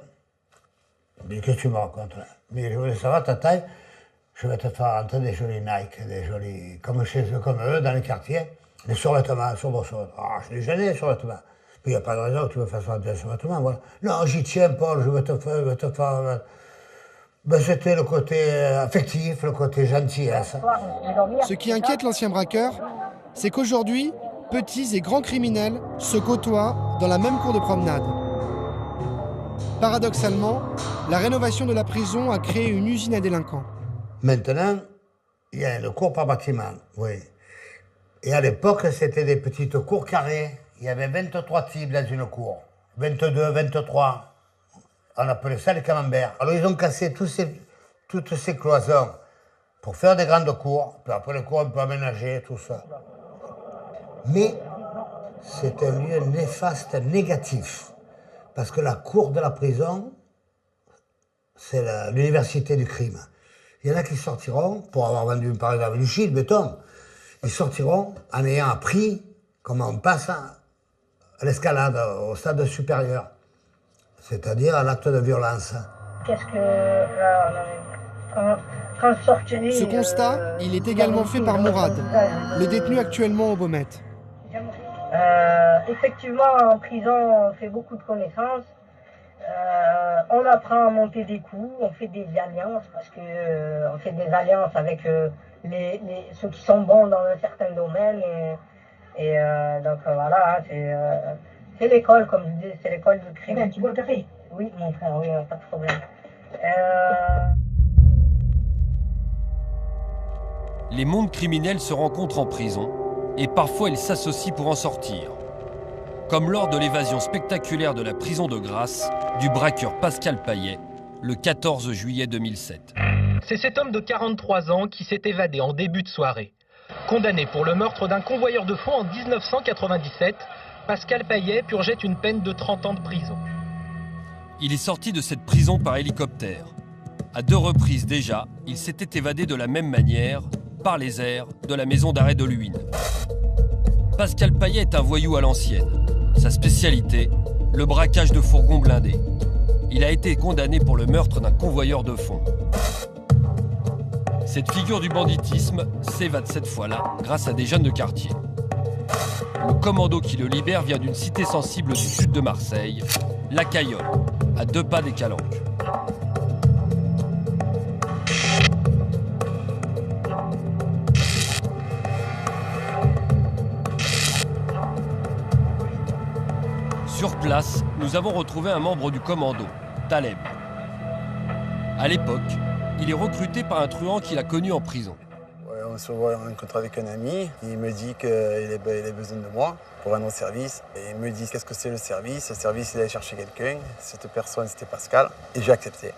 Je lui ai dit, qu'est-ce que tu me racontes là? Mais je voulais savoir ta taille. Je vais te faire rentrer des jolis Nike, des jolis, comme eux, dans les quartiers, des survêtements, Ah, je l'ai gêné, les survêtements. Puis il n'y a pas de raison que tu me fasses rentrer des survêtements, voilà. Non, j'y tiens, Paul, je vais te faire... Ben, c'était le côté affectif, le côté gentillesse. Ce qui inquiète l'ancien braqueur, c'est qu'aujourd'hui, petits et grands criminels se côtoient dans la même cour de promenade. Paradoxalement, la rénovation de la prison a créé une usine à délinquants. Maintenant, il y a une cour par bâtiment, oui. Et à l'époque, c'était des petites cours carrées. Il y avait 23 types dans une cour. 22, 23. On appelait ça les camemberts. Alors ils ont cassé toutes ces cloisons pour faire des grandes cours. Puis après les cours un peu aménagées, tout ça. Mais c'est un lieu néfaste, négatif. Parce que la cour de la prison, c'est l'université du crime. Il y en a qui sortiront, pour avoir vendu par exemple du shit, béton, ils sortiront en ayant appris comment on passe à l'escalade, au stade supérieur, c'est-à-dire à l'acte de violence. Qu'est-ce que... quand je sortirai... Ce constat, il est également fait par Mourad, le détenu actuellement aux Baumettes. Effectivement, en prison, on fait beaucoup de connaissances. On apprend à monter des coups, on fait des alliances, parce que on fait des alliances avec ceux qui sont bons dans un certain domaine. Donc voilà, c'est l'école, comme je dis, c'est l'école du crime. Tu bois le café? Oui, mon frère, oui, pas de problème. Les mondes criminels se rencontrent en prison et parfois ils s'associent pour en sortir. Comme lors de l'évasion spectaculaire de la prison de Grasse du braqueur Pascal Payet le 14 juillet 2007. C'est cet homme de 43 ans qui s'est évadé en début de soirée. Condamné pour le meurtre d'un convoyeur de fonds en 1997, Pascal Payet purgeait une peine de 30 ans de prison. Il est sorti de cette prison par hélicoptère. À 2 reprises déjà, il s'était évadé de la même manière, par les airs, de la maison d'arrêt de Luynes. Pascal Payet est un voyou à l'ancienne. Sa spécialité, le braquage de fourgons blindés. Il a été condamné pour le meurtre d'un convoyeur de fonds. Cette figure du banditisme s'évade cette fois-là grâce à des jeunes de quartier. Le commando qui le libère vient d'une cité sensible du sud de Marseille, La Cayolle, à 2 pas des Calanques. Sur place, nous avons retrouvé un membre du commando, Taleb. À l'époque, il est recruté par un truand qu'il a connu en prison. Ouais, on se voit rencontrer avec un ami. Il me dit qu'il a besoin de moi pour rendre service. Et il me dit qu'est-ce que c'est le service. Le service, il allait chercher quelqu'un. Cette personne, c'était Pascal. Et j'ai accepté.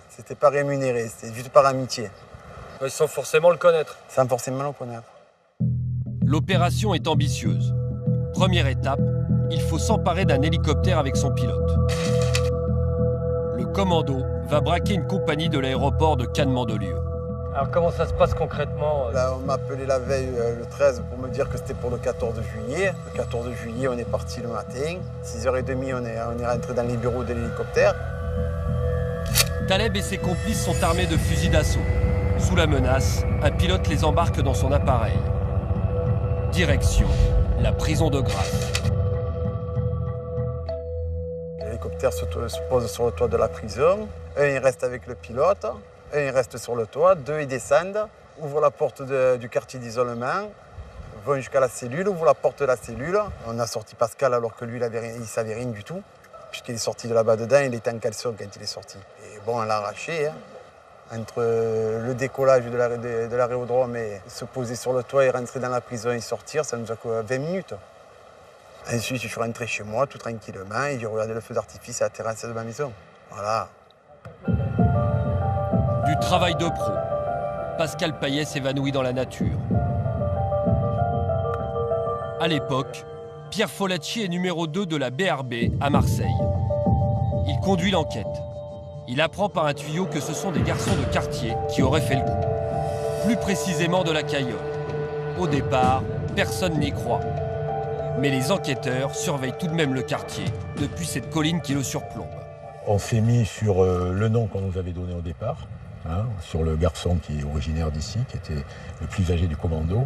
C'était pas rémunéré, c'était juste par amitié. Ouais, sans forcément le connaître. Sans forcément le connaître. L'opération est ambitieuse. Première étape, il faut s'emparer d'un hélicoptère avec son pilote. Le commando va braquer une compagnie de l'aéroport de Cannes-Mandelieu. Alors comment ça se passe concrètement Là, on m'a appelé la veille, le 13, pour me dire que c'était pour le 14 juillet. Le 14 juillet, on est parti le matin. 6h30, on est rentré dans les bureaux de l'hélicoptère. Taleb et ses complices sont armés de fusils d'assaut. Sous la menace, un pilote les embarque dans son appareil. Direction, la prison de Grasse. L'hélicoptère se pose sur le toit de la prison. Un, il reste avec le pilote. Un, il reste sur le toit. 2, ils descendent, ouvrent la porte du quartier d'isolement, vont jusqu'à la cellule, ouvrent la porte de la cellule. On a sorti Pascal alors que lui, il ne savait rien du tout. Puisqu'il est sorti de là-bas dedans, il était en caleçon quand il est sorti. Et bon, on l'a arraché. Hein. Entre le décollage de l'aérodrome et se poser sur le toit et rentrer dans la prison et sortir, ça nous a quoi, 20 minutes. Ensuite, je suis rentré chez moi tout tranquillement et j'ai regardé le feu d'artifice à la terrasse de ma maison. Voilà. Du travail de pro. Pascal Payet s'évanouit dans la nature. À l'époque, Pierre Folacci est numéro 2 de la BRB à Marseille. Il conduit l'enquête. Il apprend par un tuyau que ce sont des garçons de quartier qui auraient fait le coup. Plus précisément de la Cayolle. Au départ, personne n'y croit. Mais les enquêteurs surveillent tout de même le quartier, depuis cette colline qui le surplombe. On s'est mis sur le nom qu'on nous avait donné au départ, hein, sur le garçon qui est originaire d'ici, qui était le plus âgé du commando.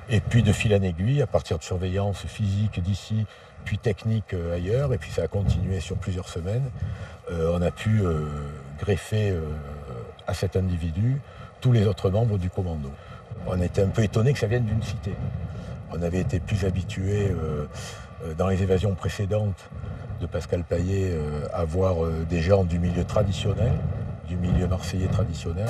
Et puis de fil en aiguille, à partir de surveillance physique d'ici, puis technique ailleurs, et puis ça a continué sur plusieurs semaines, on a pu greffer à cet individu tous les autres membres du commando. On était un peu étonnés que ça vienne d'une cité. On avait été plus habitués dans les évasions précédentes de Pascal Payet à voir des gens du milieu traditionnel, du milieu marseillais traditionnel.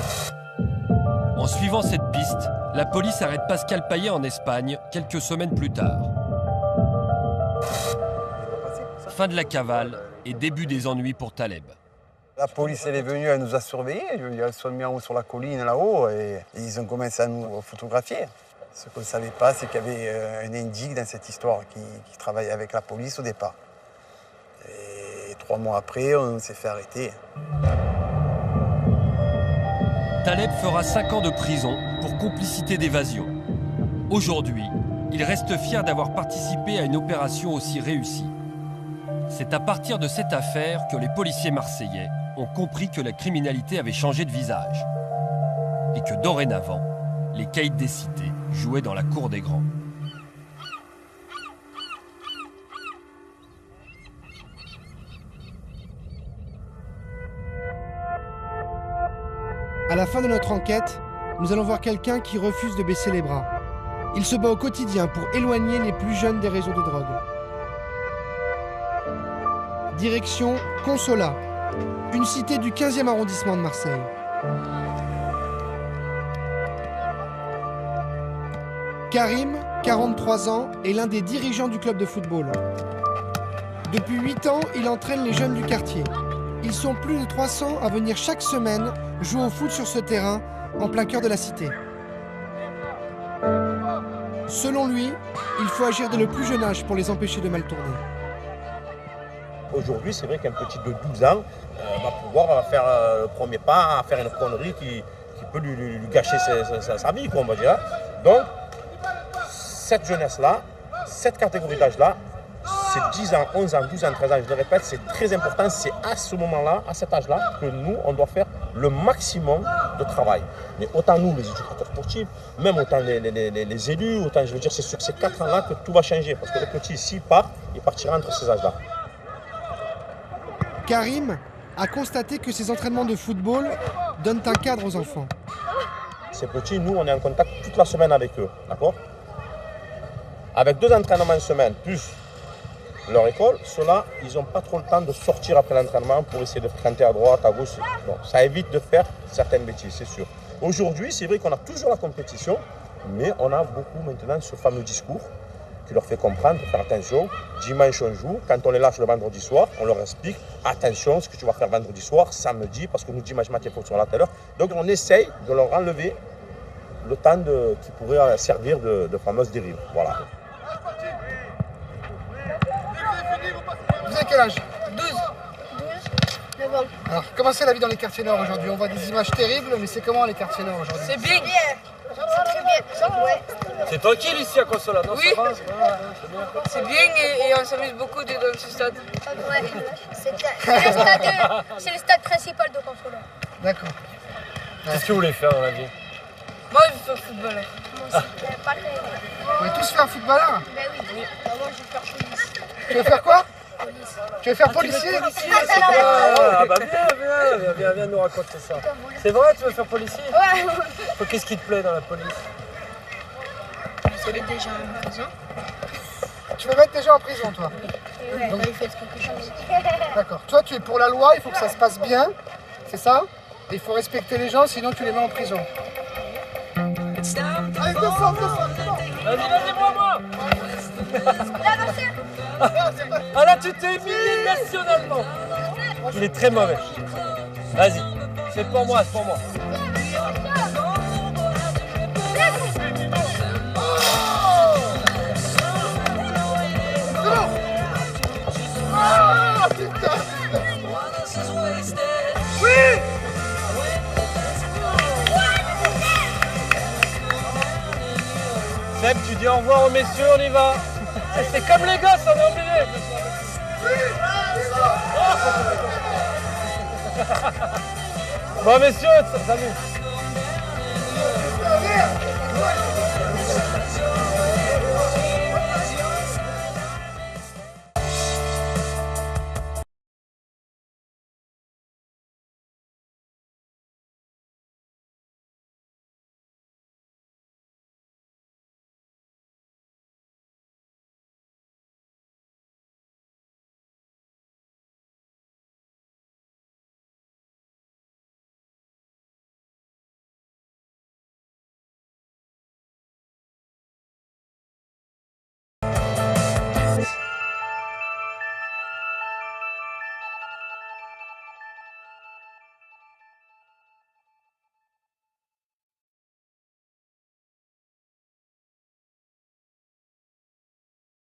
En suivant cette piste, la police arrête Pascal Payet en Espagne quelques semaines plus tard. Fin de la cavale et début des ennuis pour Taleb. La police, elle est venue, elle nous a surveillés. Je veux dire, ils sont mis en haut sur la colline, là-haut, et ils ont commencé à nous photographier. Ce qu'on ne savait pas, c'est qu'il y avait un indique dans cette histoire qui travaillait avec la police au départ. Et 3 mois après, on s'est fait arrêter. Taleb fera 5 ans de prison pour complicité d'évasion. Aujourd'hui, il reste fier d'avoir participé à une opération aussi réussie. C'est à partir de cette affaire que les policiers marseillais ont compris que la criminalité avait changé de visage. Et que dorénavant, les caïds des cités jouaient dans la cour des grands. À la fin de notre enquête, nous allons voir quelqu'un qui refuse de baisser les bras. Il se bat au quotidien pour éloigner les plus jeunes des réseaux de drogue. Direction Consolat, une cité du 15e arrondissement de Marseille. Karim, 43 ans, est l'un des dirigeants du club de football. Depuis 8 ans, il entraîne les jeunes du quartier. Ils sont plus de 300 à venir chaque semaine jouer au foot sur ce terrain, en plein cœur de la cité. Selon lui, il faut agir dès le plus jeune âge pour les empêcher de mal tourner. Aujourd'hui, c'est vrai qu'un petit de 12 ans va pouvoir faire le premier pas, à faire une connerie qui peut lui gâcher sa vie, quoi, on va dire. Donc, cette jeunesse-là, cette catégorie d'âge-là, c'est 10 ans, 11 ans, 12 ans, 13 ans, je le répète, c'est très important. C'est à ce moment-là, à cet âge-là, que nous, on doit faire le maximum de travail. Mais autant nous, les éducateurs sportifs, même autant les élus, autant, je veux dire, c'est sur ces 4 ans-là que tout va changer. Parce que le petit, s'il part, il partira entre ces âges-là. Karim a constaté que ces entraînements de football donnent un cadre aux enfants. Ces petits, nous, on est en contact toute la semaine avec eux, d'accord? Avec 2 entraînements en semaine, plus leur école, ceux-là, ils n'ont pas trop le temps de sortir après l'entraînement pour essayer de fréquenter à droite, à gauche. Bon, ça évite de faire certaines bêtises, c'est sûr. Aujourd'hui, c'est vrai qu'on a toujours la compétition, mais on a beaucoup maintenant ce fameux discours qui leur fait comprendre de faire attention. Dimanche, on joue. Quand on les lâche le vendredi soir, on leur explique attention, ce que tu vas faire vendredi soir, samedi, parce que nous, dimanche matin, il faut que tu sois là tout à l'heure. Donc, on essaye de leur enlever le temps qui pourrait servir de fameuses dérives. Voilà. Vous avez quel âge? 12. 9 ans. Alors, comment c'est la vie dans les quartiers nord aujourd'hui? On voit des images terribles, mais c'est comment les quartiers nord aujourd'hui? C'est bien. C'est très bien. Ouais. C'est tranquille ici à Consola, non? Oui. C'est bien et on s'amuse beaucoup dans ce stade. Ouais. C'est le stade principal de Consola. D'accord. Qu'est-ce que vous voulez faire dans la vie? Moi, je veux faire footballeur. Moi aussi. Vous voulez tous faire footballeur? Ben oui. Moi, je veux faire police. Tu veux faire quoi? Police. Tu veux faire policier? Ah bah viens nous raconter ça. C'est vrai, tu veux faire policier? Ouais. Qu'est-ce qui te plaît dans la police? C'est les gens en prison. Tu veux mettre des gens en prison, toi? Ouais, donc il fait quelque chose. D'accord. Toi, tu es pour la loi, il faut que ça se passe bien, c'est ça? Et il faut respecter les gens, sinon tu les mets en prison. Allez, descends. Vas-y, moi. Ah là, tu t'es humilié nationalement. Il est très mauvais. Vas-y, c'est pour moi, c'est pour moi. Ah, putain! Oui! Seb, tu dis au revoir aux messieurs, on y va. C'est comme les gosses, on est obligé. Bon messieurs, salut.